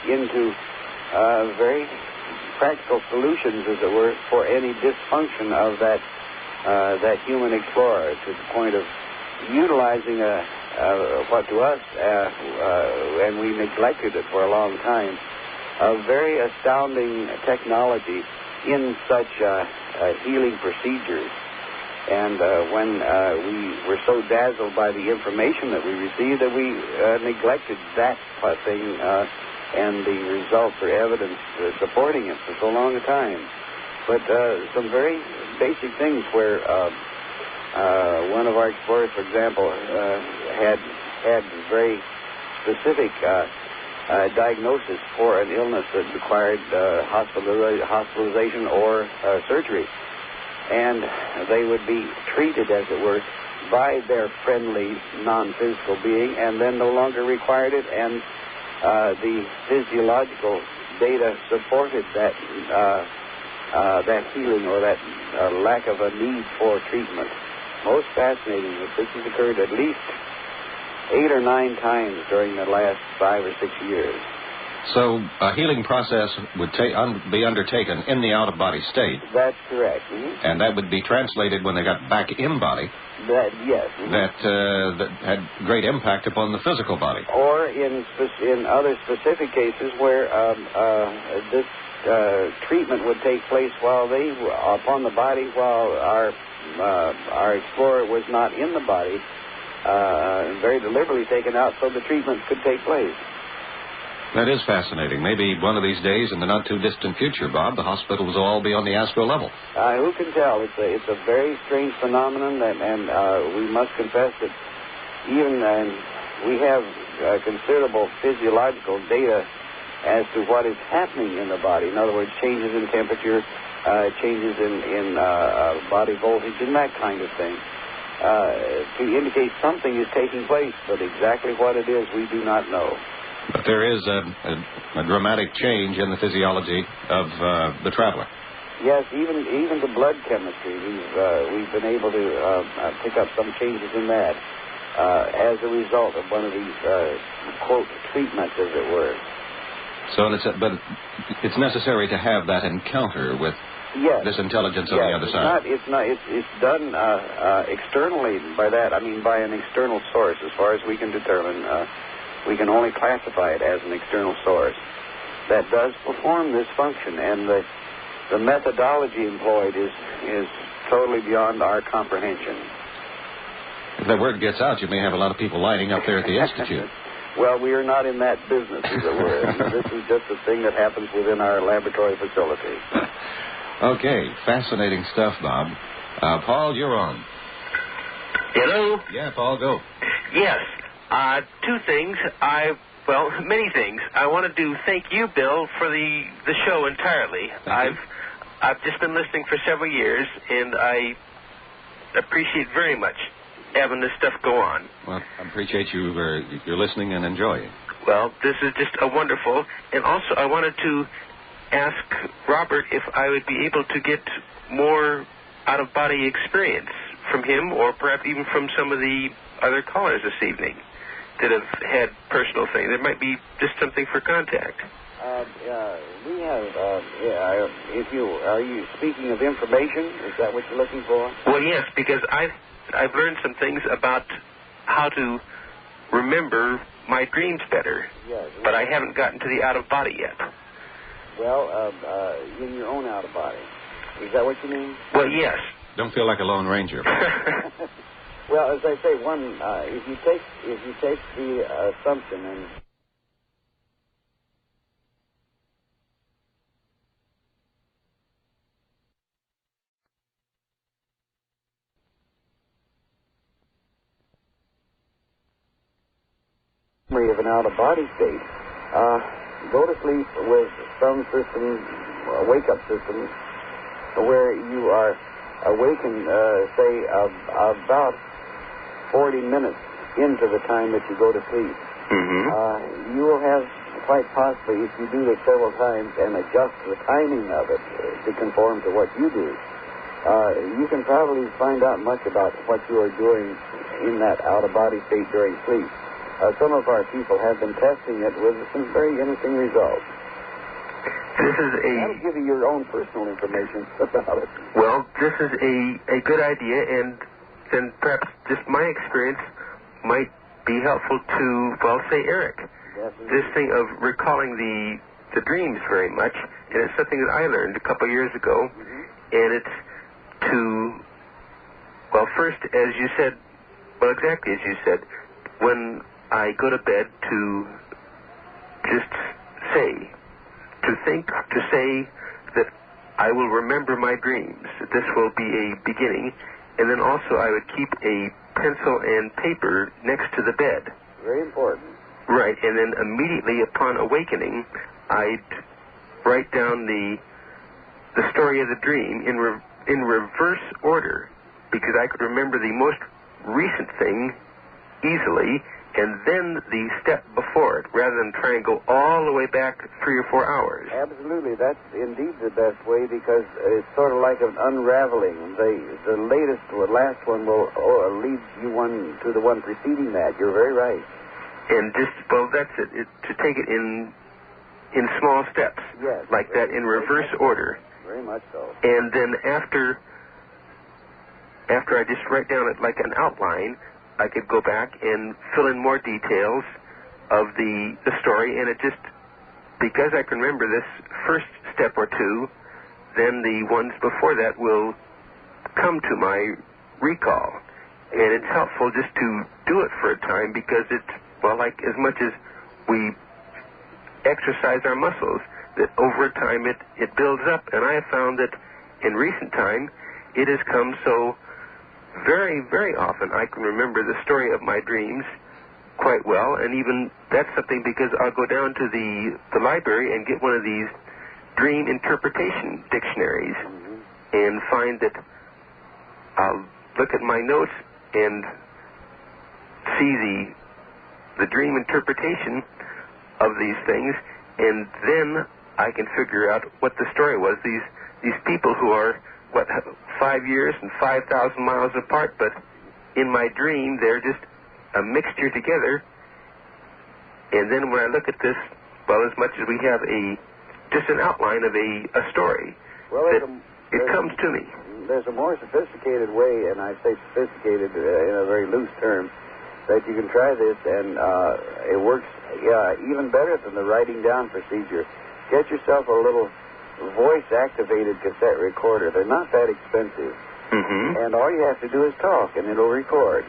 into very practical solutions, as it were, for any dysfunction of that human explorer, to the point of utilizing what to us, and we neglected it for a long time, a very astounding technology in such healing procedures. And when we were so dazzled by the information that we received that we neglected that thing and the results or evidence supporting it for so long a time. But some very basic things where one of our explorers, for example, had very specific diagnosis for an illness that required hospitalization or surgery. And they would be treated, as it were, by their friendly, non-physical being, and then no longer required it, and the physiological data supported that healing or that lack of a need for treatment. Most fascinating that this has occurred at least 8 or 9 times during the last 5 or 6 years. So a healing process would be undertaken in the out-of-body state. That's correct. Mm-hmm. And that would be translated when they got back in body. Yes. Mm-hmm. That had great impact upon the physical body. Or in other specific cases where this treatment would take place while they were upon the body, while our explorer was not in the body, very deliberately taken out so the treatment could take place. That is fascinating. Maybe one of these days in the not-too-distant future, Bob, the hospitals will all be on the astral level. Who can tell? It's a very strange phenomenon, and we must confess that even we have considerable physiological data as to what is happening in the body. In other words, changes in temperature, changes in body voltage, and that kind of thing, to indicate something is taking place, but exactly what it is, we do not know. But there is a dramatic change in the physiology of the traveler. Yes, even the blood chemistry, we've been able to pick up some changes in that as a result of one of these quote treatments, as it were. So, but it's necessary to have that encounter with this intelligence on the other side. It's done externally. By that I mean by an external source, as far as we can determine. We can only classify it as an external source that does perform this function, and the methodology employed is totally beyond our comprehension. If that word gets out, you may have a lot of people lining up there at the Institute. Well, we are not in that business, as it were. This is just a thing that happens within our laboratory facility. Okay, fascinating stuff, Bob. Paul, you're on. Hello? Yeah, Paul, go. Yes. Two things. Many things. I wanted to thank you, Bill, for the show entirely. I've just been listening for several years, and I appreciate very much having this stuff go on. Well, I appreciate you're listening and enjoying. Well, this is just a wonderful. And also, I wanted to ask Robert if I would be able to get more out-of-body experience from him, or perhaps even from some of the other callers this evening that have had personal things. There might be just something for contact. We have, are you speaking of information? Is that what you're looking for? Well, yes, because I've learned some things about how to remember my dreams better. Yes. But I haven't gotten to the out-of-body yet. Well, in your own out-of-body. Is that what you mean? Well, yes. Don't feel like a Lone Ranger. Well, as I say, if you take the assumption and memory of an out-of-body state, go to sleep with some system, wake-up systems, where you are awakened, say, about 40 minutes into the time that you go to sleep. Mm-hmm. You will have, quite possibly, if you do this several times and adjust the timing of it to conform to what you do, you can probably find out much about what you are doing in that out-of-body state during sleep. Some of our people have been testing it with some very interesting results. That'll give you your own personal information about it. Well, this is a good idea, and perhaps just my experience might be helpful to, well, say Eric. Definitely. This thing of recalling the dreams very much, and it's something that I learned a couple years ago, and it's to, well, first, as you said, well, exactly as you said, when I go to bed, to just say, to think, to say that I will remember my dreams, that this will be a beginning, and then also I would keep a pencil and paper next to the bed. Very important. Right, and then immediately upon awakening, I'd write down the story of the dream in reverse order, because I could remember the most recent thing easily, and then the step before it, rather than try and go all the way back 3 or 4 hours. Absolutely. That's indeed the best way, because it's sort of like an unraveling. The latest or last one will lead you to the one preceding that. You're very right. And just, well, that's it, to take it in small steps. Yes. Like that, in reverse order. Very much so. And then after I just write down it like an outline, I could go back and fill in more details of the story, and it just, because I can remember this first step or two, then the ones before that will come to my recall. And it's helpful just to do it for a time, because it's, well, like as much as we exercise our muscles, that over time it builds up. And I have found that in recent time it has come so very, very often I can remember the story of my dreams quite well, and even that's something because I'll go down to the library and get one of these dream interpretation dictionaries and find that I'll look at my notes and see the dream interpretation of these things, and then I can figure out what the story was. These people who are, 5 years and 5,000 miles apart, but in my dream they're just a mixture together. And then when I look at this, well, as much as we have just an outline of a story, well, it comes to me. There's a more sophisticated way, and I say sophisticated in a very loose term, that you can try this, and it works even better than the writing down procedure. Get yourself a little voice-activated cassette recorder. They're not that expensive. And all you have to do is talk, and it'll record.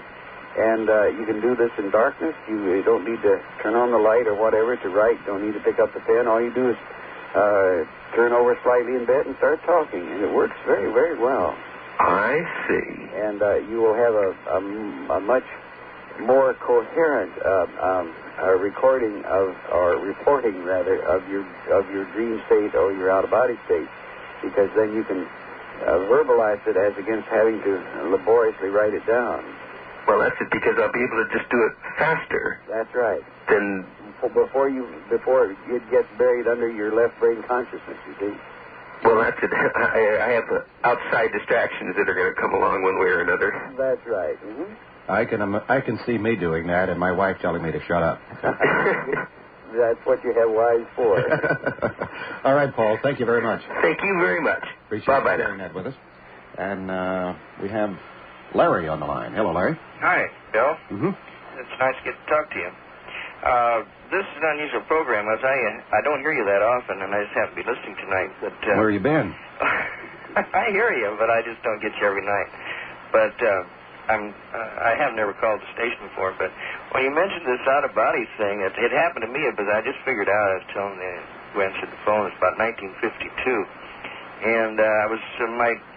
And you can do this in darkness. You don't need to turn on the light or whatever to write. Don't need to pick up the pen. All you do is turn over slightly in bed and start talking. And it works very, very well. I see. And you will have a much more coherent recording reporting rather of your dream state or your out of body state, because then you can verbalize it as against having to laboriously write it down. Well, that's it, because I'll be able to just do it faster. That's right. Then before it gets buried under your left brain consciousness, you see. Well, that's it. I have outside distractions that are going to come along one way or another. That's right. I can see me doing that, and my wife telling me to shut up. That's what you have wives for. All right, Paul. Thank you very much. Thank you very much. Appreciate you sharing that with us. And we have Larry on the line. Hello, Larry. Hi, Bill. It's nice to get to talk to you. This is an unusual program, as I don't hear you that often, and I just happen to be listening tonight. But where you been? I hear you, but I just don't get you every night. But I have never called the station before, but when you mentioned this out-of-body thing, it happened to me, because I just figured out, I was telling who answered the phone, it's about 1952, and I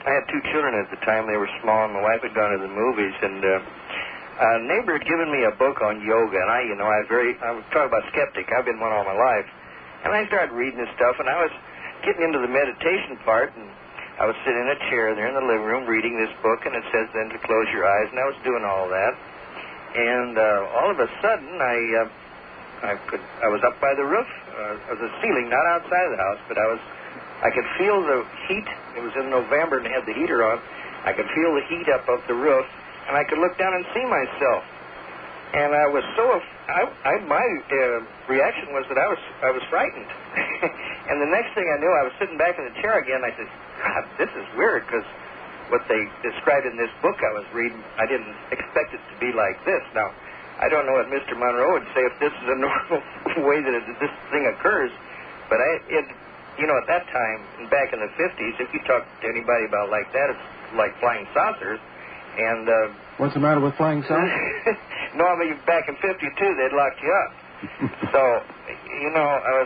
had 2 children at the time. They were small, and my wife had gone to the movies, and a neighbor had given me a book on yoga, and I was talking about skeptic. I've been one all my life, and I started reading this stuff, and I was getting into the meditation part, and I was sitting in a chair there in the living room reading this book, and it says then to close your eyes, and I was doing all that. And all of a sudden, I was up by the roof. It was a ceiling, not outside of the house, but I could feel the heat. It was in November, and they had the heater on. I could feel the heat up the roof, and I could look down and see myself. And I was so, my reaction was that I was frightened. And the next thing I knew, I was sitting back in the chair again. I said, God, this is weird, because what they described in this book I was reading, I didn't expect it to be like this. Now, I don't know what Mr. Monroe would say if this is a normal way that this thing occurs, but at that time, back in the 50s, if you talk to anybody about like that, it's like flying saucers. And what's the matter with flying saucers? Normally, back in 52, they'd lock you up. So,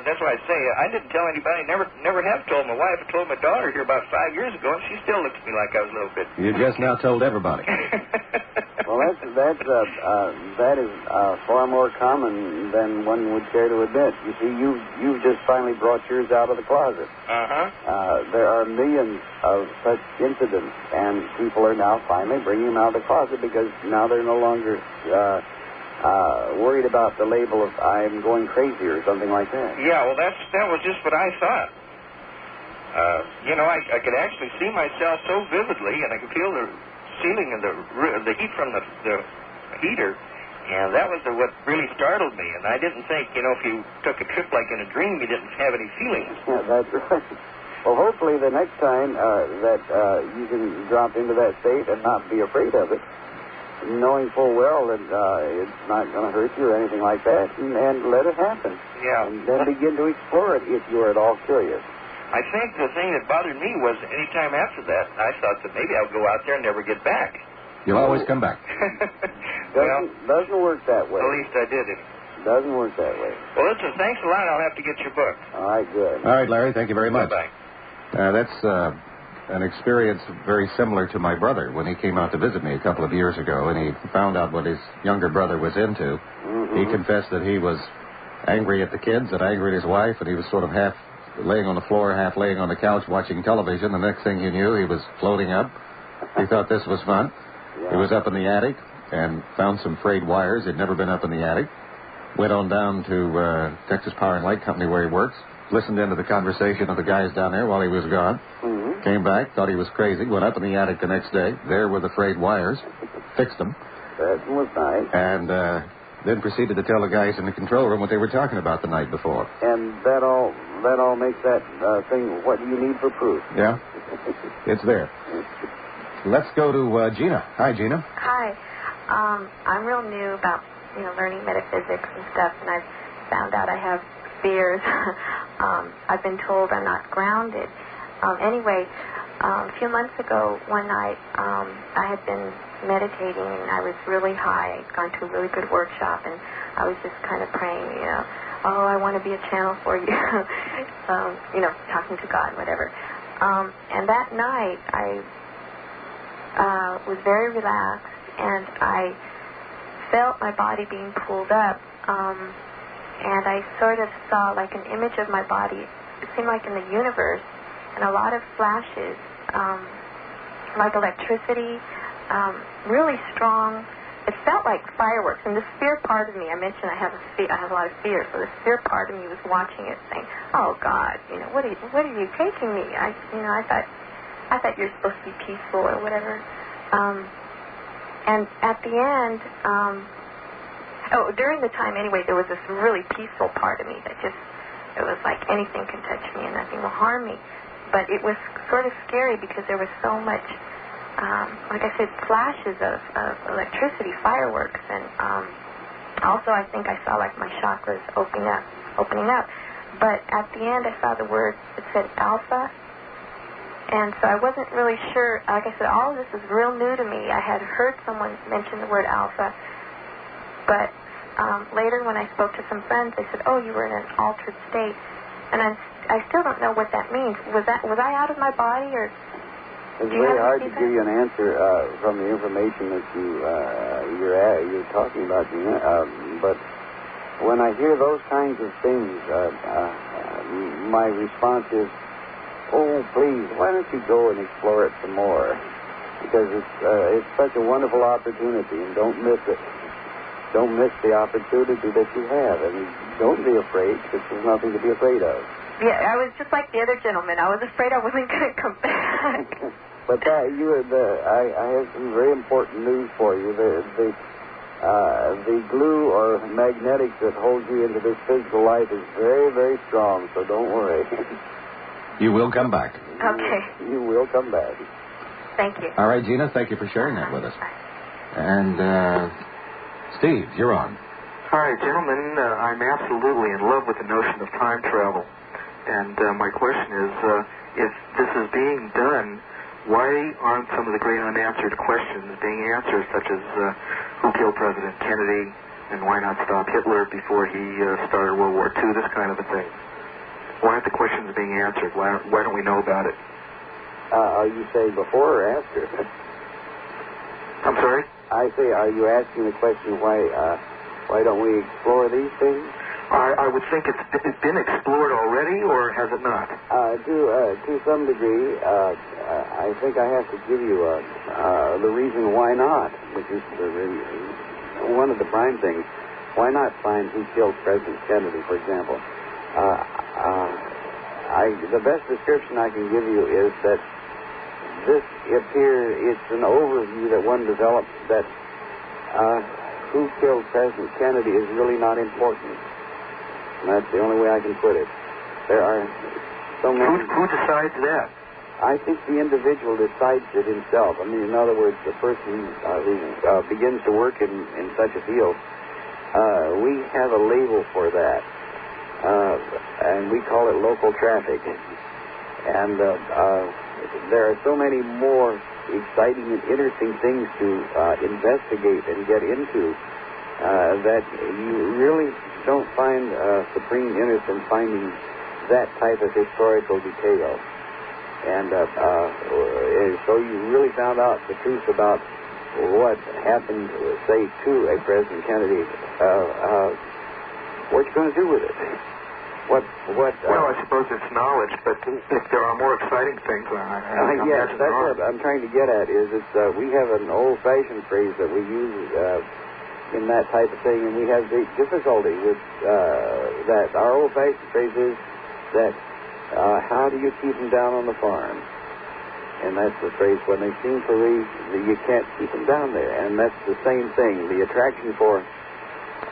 that's why I say I didn't tell anybody. Never have told my wife. I told my daughter here about 5 years ago, and she still looked at me like I was a little bit. You just now told everybody. Well, that is far more common than one would care to admit. You see, you've just finally brought yours out of the closet. There are millions of such incidents, and people are now finally bringing them out of the closet because now they're no longer worried about the label of I'm going crazy or something like that. Yeah, well, that was just what I thought. I could actually see myself so vividly, and I could feel the ceiling and the heat from the heater, and that was what really startled me. And I didn't think, if you took a trip like in a dream, you didn't have any feelings. Yeah, that's right. Well, hopefully the next time that you can drop into that state and not be afraid of it, knowing full well that it's not going to hurt you or anything like that, and let it happen. Yeah. And then begin to explore it if you're at all curious. I think the thing that bothered me was any time after that, I thought that maybe I'll go out there and never get back. You'll always come back. Doesn't work that way. At least I did it. Doesn't work that way. Well, listen, thanks a lot. I'll have to get your book. All right, good. All right, Larry, thank you very much. Bye-bye. That's an experience very similar to my brother when he came out to visit me a couple of years ago, and he found out what his younger brother was into. Mm-hmm. He confessed that he was angry at the kids and angry at his wife, and he was sort of half laying on the floor, half laying on the couch watching television. The next thing he knew, he was floating up. He thought this was fun. Yeah. He was up in the attic and found some frayed wires. He'd never been up in the attic. Went on down to Texas Power and Light Company where he works, listened into the conversation of the guys down there while he was gone. Mm-hmm. Came back, thought he was crazy, went up in the attic the next day. There were the frayed wires. Fixed them. That was nice. And then proceeded to tell the guys in the control room what they were talking about the night before. And that all makes that thing, what do you need for proof? Yeah, it's there. Let's go to Gina. Hi, Gina. Hi. I'm real new about, learning metaphysics and stuff, and I've found out I have fears. I've been told I'm not grounded. Anyway, a few months ago, one night, I had been meditating, and I was really high. I'd gone to a really good workshop, and I was just kind of praying, I want to be a channel for you, talking to God, whatever. And that night, I was very relaxed, and I felt my body being pulled up, and I sort of saw like an image of my body. It seemed like in the universe, and a lot of flashes, like electricity, really strong. It felt like fireworks, and the fear part of me, I mentioned I have a lot of fear, so the fear part of me was watching it, saying, "Oh God, what are you taking me? I thought you're supposed to be peaceful or whatever." And at the end, during the time anyway, there was this really peaceful part of me that it was like anything can touch me and nothing will harm me. But it was sort of scary because there was so much, like I said, flashes of electricity, fireworks, and also I think I saw like my chakras opening up. But at the end, I saw the word, it said alpha. And so I wasn't really sure. Like I said, all of this is real new to me. I had heard someone mention the word alpha, but later when I spoke to some friends, they said, "Oh, you were in an altered state," and I still don't know what that means. Was I out of my body, or? It's very hard to give you an answer from the information that you're talking about, Gina. But when I hear those kinds of things, my response is, "Oh, please, why don't you go and explore it some more? Because it's such a wonderful opportunity, and don't miss it. Don't miss the opportunity that you have, and don't be afraid, because there's nothing to be afraid of." Yeah, I was just like the other gentleman. I was afraid I wasn't going to come back. But I have some very important news for you. the glue or magnetics that hold you into this physical life is very, very strong, so don't worry. You will come back. Okay. You will come back. Thank you. All right, Gina, thank you for sharing that with us. And, Steve, you're on. Hi, gentlemen. I'm absolutely in love with the notion of time travel. And my question is, if this is being done, why aren't some of the great unanswered questions being answered, such as who killed President Kennedy, and why not stop Hitler before he started World War II, this kind of a thing? Why aren't the questions being answered? Why don't we know about it? Are you saying before or after? I'm sorry? I say, are you asking the question why don't we explore these things? I would think it's been explored already, or has it not? To some degree, I think I have to give you the reason why not, which is one of the prime things. Why not find who killed President Kennedy, for example? The best description I can give you is that it's an overview that one develops that who killed President Kennedy is really not important. And that's the only way I can put it. There are so many... Who decides that? I think the individual decides it himself. I mean, in other words, the person who begins to work in such a field, we have a label for that. And we call it local traffic. And there are so many more exciting and interesting things to investigate and get into that you really don't find supreme interest in finding that type of historical detail. And so you really found out the truth about what happened, say, to a President Kennedy. What you going to do with it? What? Well, I suppose it's knowledge, but if there are more exciting things, yes, that's what I'm trying to get at. Is we have an old-fashioned phrase that we use in that type of thing, and we have the difficulty with that. Our old-fashioned phrase is that how do you keep them down on the farm? And that's the phrase, when they seem free, you can't keep them down there. And that's the same thing. The attraction for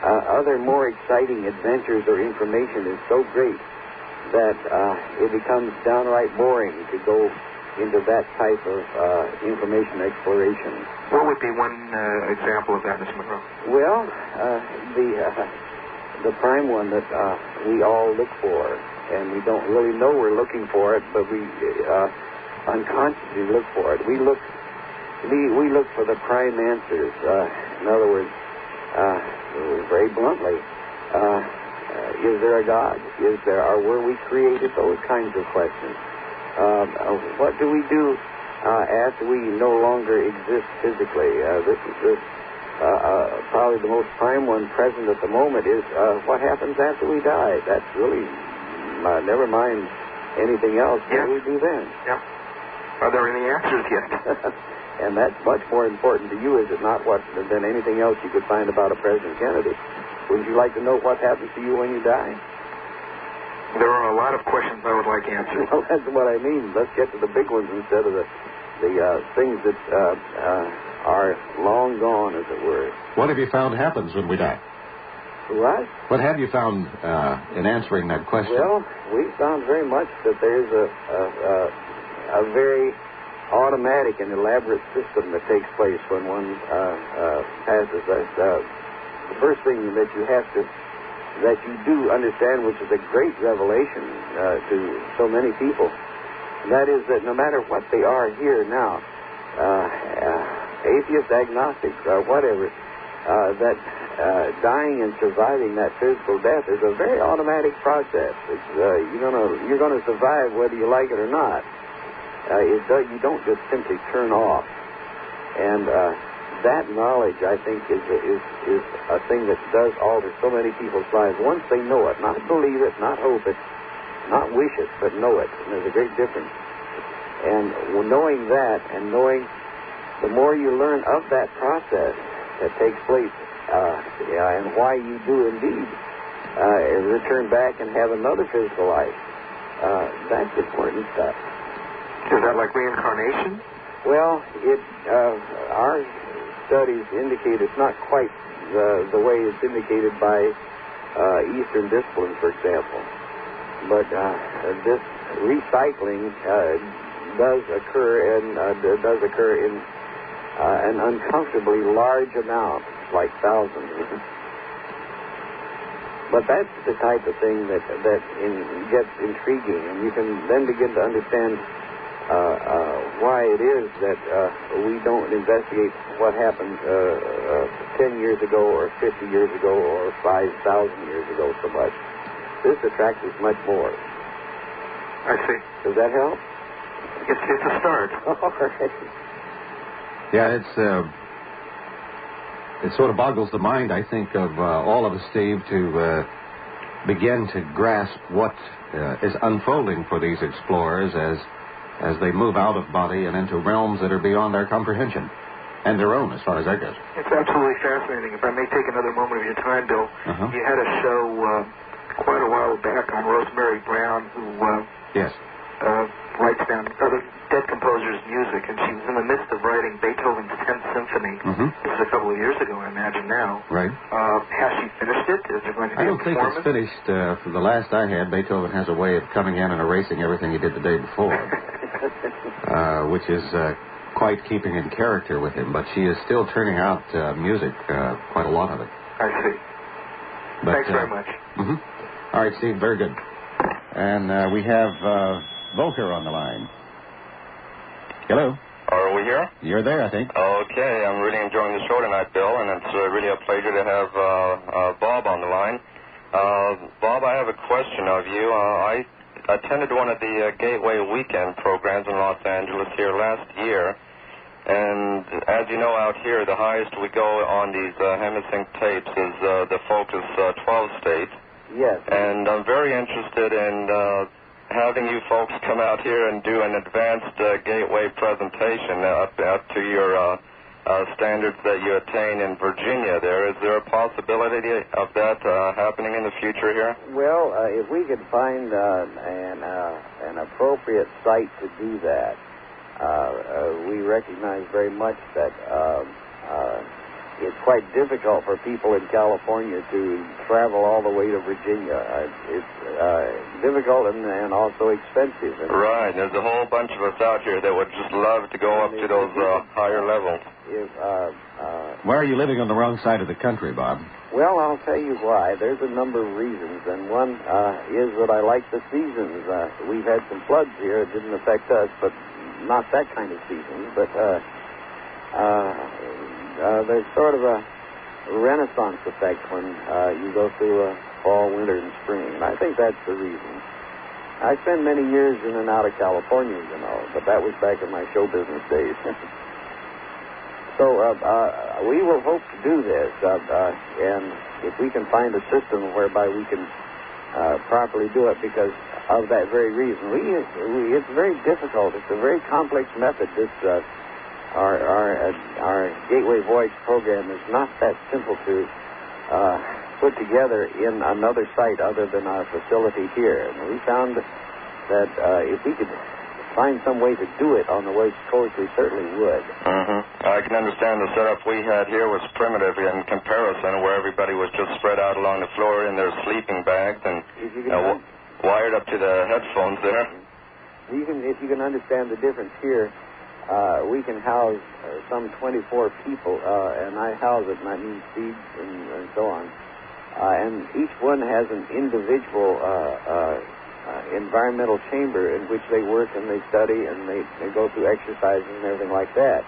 other more exciting adventures or information is so great that it becomes downright boring to go into that type of information exploration. What would be one example of that, Mr. Monroe? Well, the prime one that we all look for, and we don't really know we're looking for it, but we unconsciously look for it. We look for the prime answers. In other words, very bluntly, is there a God? Were we created? Those kinds of questions. What do we do after we no longer exist physically? This is probably the most prime one present at the moment is what happens after we die. That's really, never mind anything else. What do we do then? Yeah. Are there any answers yet? And that's much more important to you, is it not, than anything else you could find about a President Kennedy? Wouldn't you like to know what happens to you when you die? There are a lot of questions I would like answered. Well, that's what I mean. Let's get to the big ones instead of the things that are long gone, as it were. What have you found happens when we die? What? What have you found in answering that question? Well, we found very much that there's a very automatic and elaborate system that takes place when one passes that. The first thing that you do understand, which is a great revelation to so many people, that is that no matter what they are here now, atheist, agnostic, whatever, that dying and surviving that physical death is a very automatic process. It's, you're gonna survive whether you like it or not. You don't just simply turn off. And that knowledge, I think, is a thing that does alter so many people's lives. Once they know it, not believe it, not hope it, not wish it, but know it. And there's a great difference. And knowing that, and knowing the more you learn of that process that takes place, and why you do indeed return back and have another physical life, that's important stuff. Is that like reincarnation? Well, our studies indicate it's not quite the way it's indicated by Eastern disciplines, for example. But this recycling does occur in an uncomfortably large amount, like thousands. But that's the type of thing that gets intriguing, and you can then begin to understand why it is that we don't investigate what happened 10 years ago or 50 years ago or 5,000 years ago so much. This attracts us much more. I see. Does that help? It's a start. All right. Yeah, it sort of boggles the mind, I think, of all of us, Steve, to begin to grasp what is unfolding for these explorers as they move out of body and into realms that are beyond our comprehension, and their own, as far as that goes. It's absolutely fascinating. If I may take another moment of your time, Bill, you had a show quite a while back on Rosemary Brown, who yes. Writes down other dead composers' music, and she was in the midst of writing Beethoven's 10th Symphony. This is a couple of years ago, I imagine now. Right. Has she finished it? Is there going to be I don't think it's finished. For the last I had, Beethoven has a way of coming in and erasing everything he did the day before, which is quite keeping in character with him. But she is still turning out music, quite a lot of it. I see. But, thanks very much. All right, Steve, very good. And we have Volker on the line. Hello. Are we here? You're there, I think. Okay, I'm really enjoying the show tonight, Bill, and it's really a pleasure to have Bob on the line. Bob, I have a question of you. I attended one of the Gateway Weekend programs in Los Angeles here last year, and as you know, out here, the highest we go on these Hemisync tapes is the Focus 12 state. Yes. And I'm very interested in having you folks come out here and do an advanced gateway presentation up to your standards that you attain in Virginia there. Is there a possibility of that happening in the future here? Well, if we could find an appropriate site to do that, we recognize very much that it's quite difficult for people in California to travel all the way to Virginia. It's difficult and also expensive. Right. There's a whole bunch of us out here that would just love to go up to those higher levels. Why are you living on the wrong side of the country, Bob? Well, I'll tell you why. There's a number of reasons, and one is that I like the seasons. We've had some floods here. It didn't affect us, but not that kind of season. But there's sort of a renaissance effect when you go through fall, winter, and spring, and I think that's the reason. I spent many years in and out of California, you know, but that was back in my show business days. So we will hope to do this, and if we can find a system whereby we can properly do it, because of that very reason. It's very difficult. It's a very complex method. This our Gateway Voyage program is not that simple to put together in another site other than our facility here. And we found that if we could find some way to do it on the West Coast, we certainly would. I can understand the setup we had here was primitive in comparison, where everybody was just spread out along the floor in their sleeping bags and wired up to the headphones there. If you can understand the difference here, we can house some 24 people, and I house it, and I need seeds and so on. And each one has an individual environmental chamber in which they work and they study and they go through exercises and everything like that.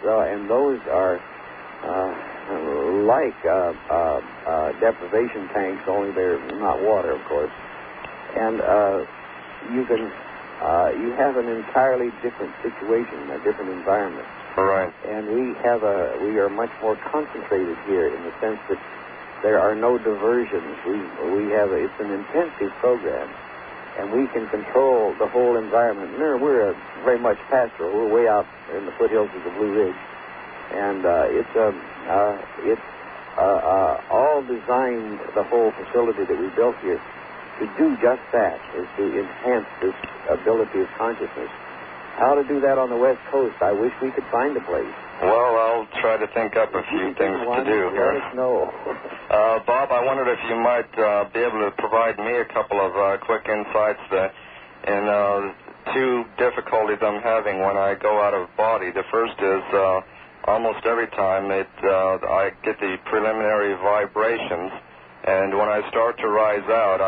So, and those are like deprivation tanks, only they're not water, of course. And you have an entirely different situation, a different environment. Right. And we are much more concentrated here in the sense that there are no diversions. It's an intensive program, and we can control the whole environment. We're very much pastoral. We're way out in the foothills of the Blue Ridge, and it's all designed, the whole facility that we built here, to do just that, is to enhance this ability of consciousness. How to do that on the West Coast, I wish we could find a place. Well, I'll try to think up a few things to do here. Let us know. Bob, I wondered if you might be able to provide me a couple of quick insights in two difficulties I'm having when I go out of body. The first is almost every time I get the preliminary vibrations, and when I start to rise out,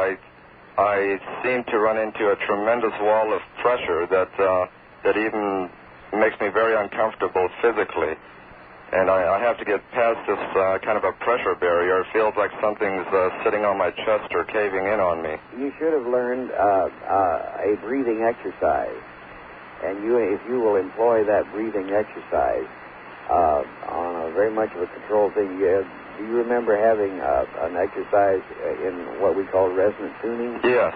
I seem to run into a tremendous wall of pressure that even makes me very uncomfortable physically. And I have to get past this kind of a pressure barrier. It feels like something's sitting on my chest or caving in on me. You should have learned a breathing exercise. And if you will employ that breathing exercise on a very much of a controlled thing, do you remember having an exercise in what we call resonant tuning? Yes.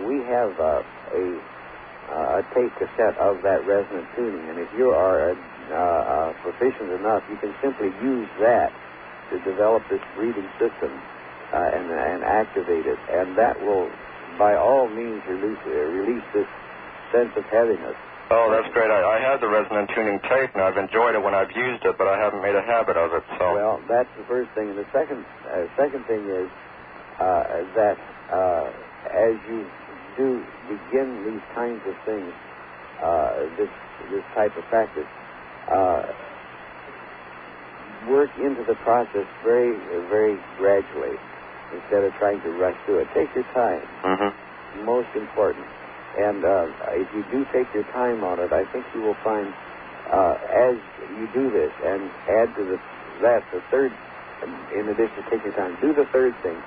We have a tape cassette of that resonant tuning, and if you are proficient enough, you can simply use that to develop this breathing system and activate it, and that will, by all means, release this sense of heaviness. Oh, that's great. I have the resonant tuning tape, and I've enjoyed it when I've used it, but I haven't made a habit of it. So. Well, that's the first thing. And the second thing is that as you do begin these kinds of things, this type of practice, work into the process very, very gradually instead of trying to rush through it. Take your time. Mm-hmm. Most important. And if you do take your time on it, I think you will find as you do this and add to the third, in addition to take your time, do the third thing.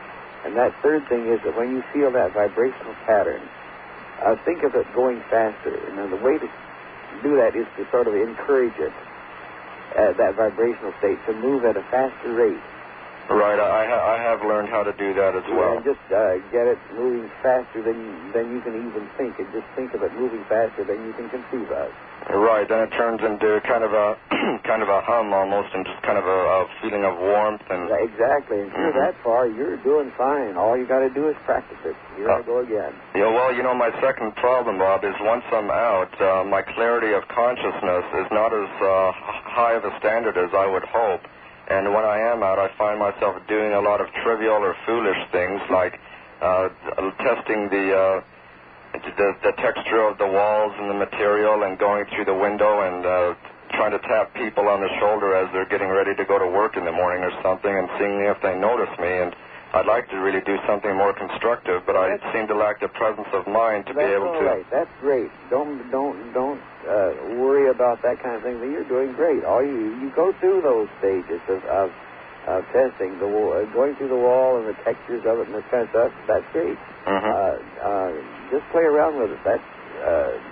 And that third thing is that when you feel that vibrational pattern, think of it going faster. And the way to do that is to sort of encourage it, that vibrational state, to move at a faster rate. Right, I have learned how to do that as well. And just get it moving faster than you can even think, and just think of it moving faster than you can conceive of. Right, then it turns into kind of a hum almost, and just kind of a feeling of warmth and. Yeah, exactly, and if you're that far, you're doing fine. All you got to do is practice it. Here I go again. Yeah, well, my second problem, Bob, is once I'm out, my clarity of consciousness is not as high of a standard as I would hope. And when I am out, I find myself doing a lot of trivial or foolish things, like testing the texture of the walls and the material, and going through the window and trying to tap people on the shoulder as they're getting ready to go to work in the morning or something, and seeing if they notice me. And I'd like to really do something more constructive, but I seem to lack the presence of mind to be able to. That's all right. That's great. Don't worry about that kind of thing. You're doing great. All you go through those stages of testing, going through the wall and the textures of it and this kind of stuff. That's great. Just play around with it.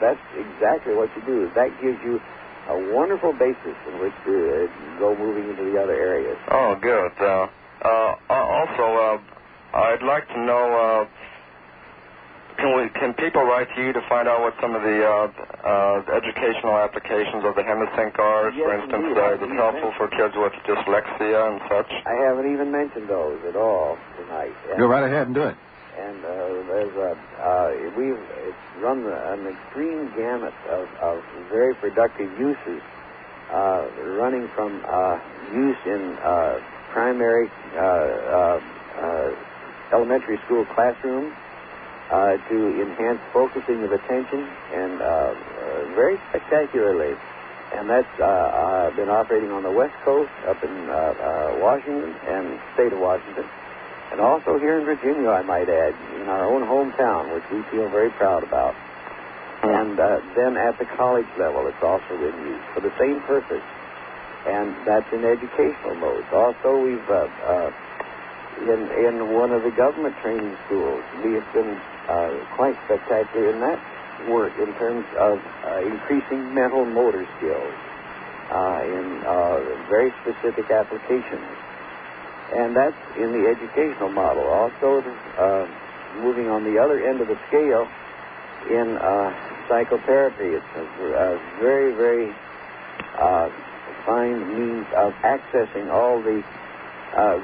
That's exactly what you do. That gives you a wonderful basis in which to go moving into the other areas. Oh, good. Also, I'd like to know, can people write to you to find out what some of the educational applications of the Hemisync are? Yes, for instance, indeed. is it helpful for kids with dyslexia and such? I haven't even mentioned those at all tonight. Go right ahead and do it. And it's run an extreme gamut of very productive uses, running from use in primary elementary school classrooms to enhance focusing of attention, and very spectacularly. And that's been operating on the West Coast, up in Washington and state of Washington, and also here in Virginia, I might add, in our own hometown, which we feel very proud about. And then at the college level, it's also been used for the same purpose. And that's in educational modes. Also, we've in one of the government training schools, we have been quite spectacular in that work in terms of increasing mental motor skills in very specific applications. And that's in the educational model. Also, moving on the other end of the scale, in psychotherapy, it's a very, very fine means of accessing all the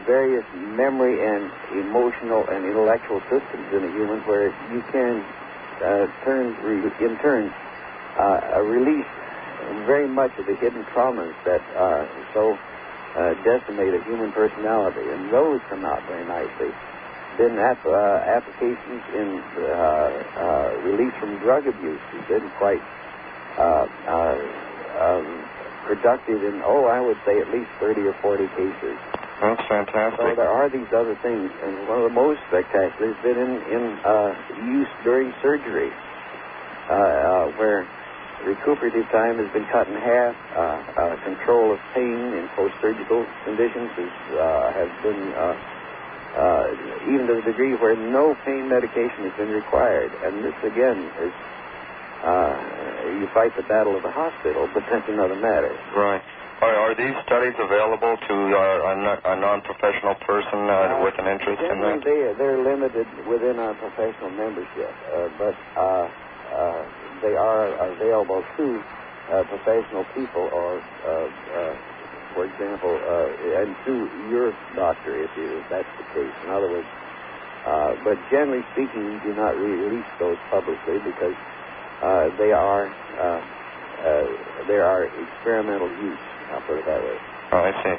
various memory and emotional and intellectual systems in a human, where you can release very much of the hidden traumas that so decimate a human personality, and those come out very nicely. Then applications in release from drug abuse has been quite productive in, I would say at least 30 or 40 cases. That's fantastic. So there are these other things, and one of the most spectacular has been in use during surgery, where recuperative time has been cut in half. Control of pain in post-surgical conditions has been even to the degree where no pain medication has been required. And this, again, is you fight the battle of the hospital, but that's another matter. Right. Are these studies available to a non-professional person with an interest in that? They're limited within our professional membership, but they are available to professional people, or, for example, and to your doctor if that's the case. In other words, but generally speaking, we do not release those publicly because they are experimental use. I'll put it that way. Oh, I see.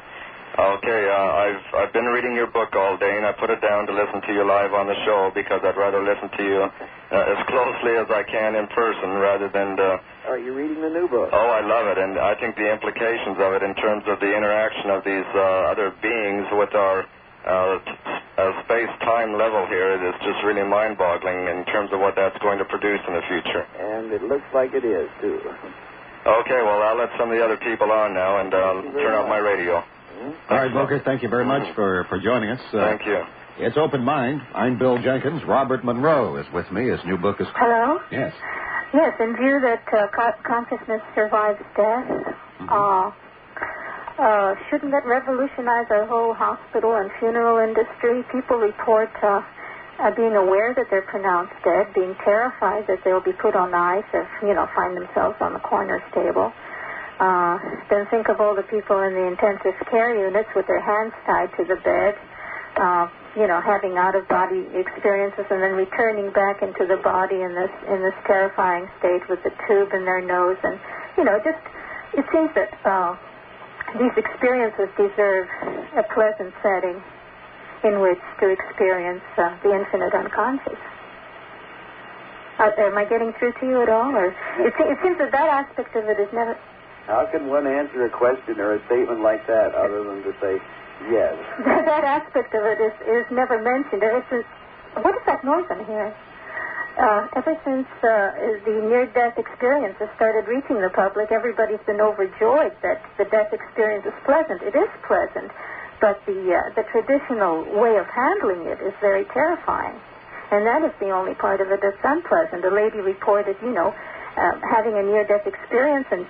Okay, I've been reading your book all day, and I put it down to listen to you live on the show because I'd rather listen to you as closely as I can in person rather than... Are you reading the new book? Oh, I love it, and I think the implications of it in terms of the interaction of these other beings with our space-time level here is just really mind-boggling in terms of what that's going to produce in the future. And it looks like it is, too. Okay, well, I'll let some of the other people on now and turn off my radio. All right, Volker, thank you very much for joining us. Thank you. It's Open Mind. I'm Bill Jenkins. Robert Monroe is with me. His new book is... Hello? Yes. Yes, in view that consciousness survives death, shouldn't that revolutionize our whole hospital and funeral industry? People report being aware that they're pronounced dead, being terrified that they'll be put on ice or, find themselves on the coroner's table. Then think of all the people in the intensive care units with their hands tied to the bed, having out-of-body experiences and then returning back into the body in this terrifying state with the tube in their nose. And, it seems that these experiences deserve a pleasant setting in which to experience the infinite unconscious. Am I getting through to you at all? Or it seems that aspect of it is never... How can one answer a question or a statement like that other than to say yes? That aspect of it is never mentioned. What is that noise in here? Ever since the near-death experience has started reaching the public, everybody's been overjoyed that the death experience is pleasant. It is pleasant, but the traditional way of handling it is very terrifying. And that is the only part of it that's unpleasant. A lady reported, having a near-death experience, and,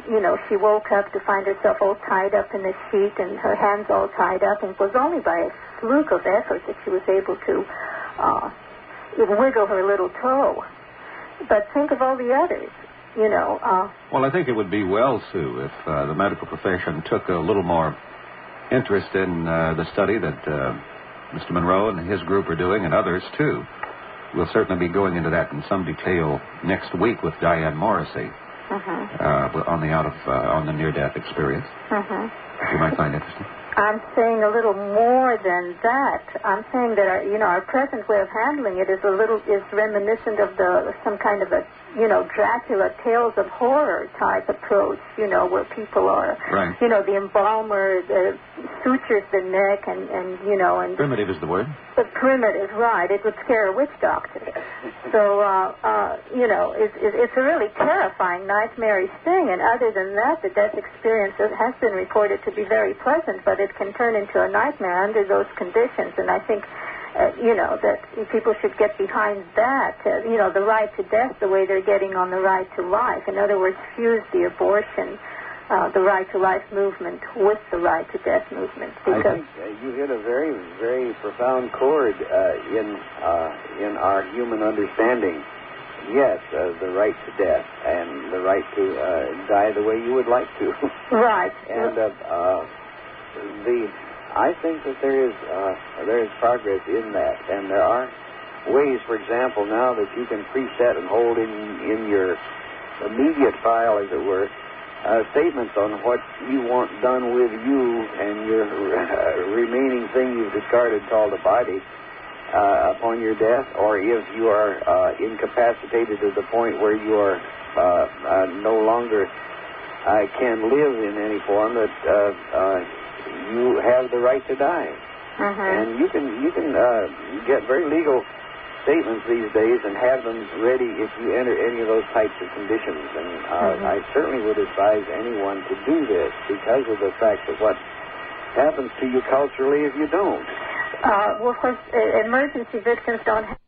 she woke up to find herself all tied up in a sheet and her hands all tied up, and it was only by a fluke of effort that she was able to wiggle her little toe. But think of all the others, Well, I think it would be well, Sue, if the medical profession took a little more interest in the study that Mr. Monroe and his group are doing, and others, too. We'll certainly be going into that in some detail next week with Diane Morrissey on the near-death experience. You might find interesting. I'm saying a little more than that. I'm saying that our present way of handling it is reminiscent of some kind of a Dracula Tales of Horror type approach. Where people are right. The embalmer, the sutures the neck, and primitive is the word. But primitive, right? It would scare a witch doctor. So it's a really terrifying, nightmarish thing. And other than that, the death experience has been reported to be very pleasant, but it can turn into a nightmare under those conditions. And I think, that people should get behind that, the right to death the way they're getting on the right to life. In other words, fuse the abortion, the right to life movement with the right to death movement. Because I think you hit a very, very profound chord in our human understanding. Yes, the right to death and the right to die the way you would like to. Right. And I think that there is progress in that, and there are ways, for example, now that you can preset and hold in your immediate file, as it were, statements on what you want done with you and your remaining thing you've discarded called a body upon your death, or if you are incapacitated to the point where you are no longer can live in any form, that you have the right to die. And you can get very legal statements these days and have them ready if you enter any of those types of conditions. And I certainly would advise anyone to do this because of the fact that what happens to you culturally if you don't. Well, of course, emergency victims don't have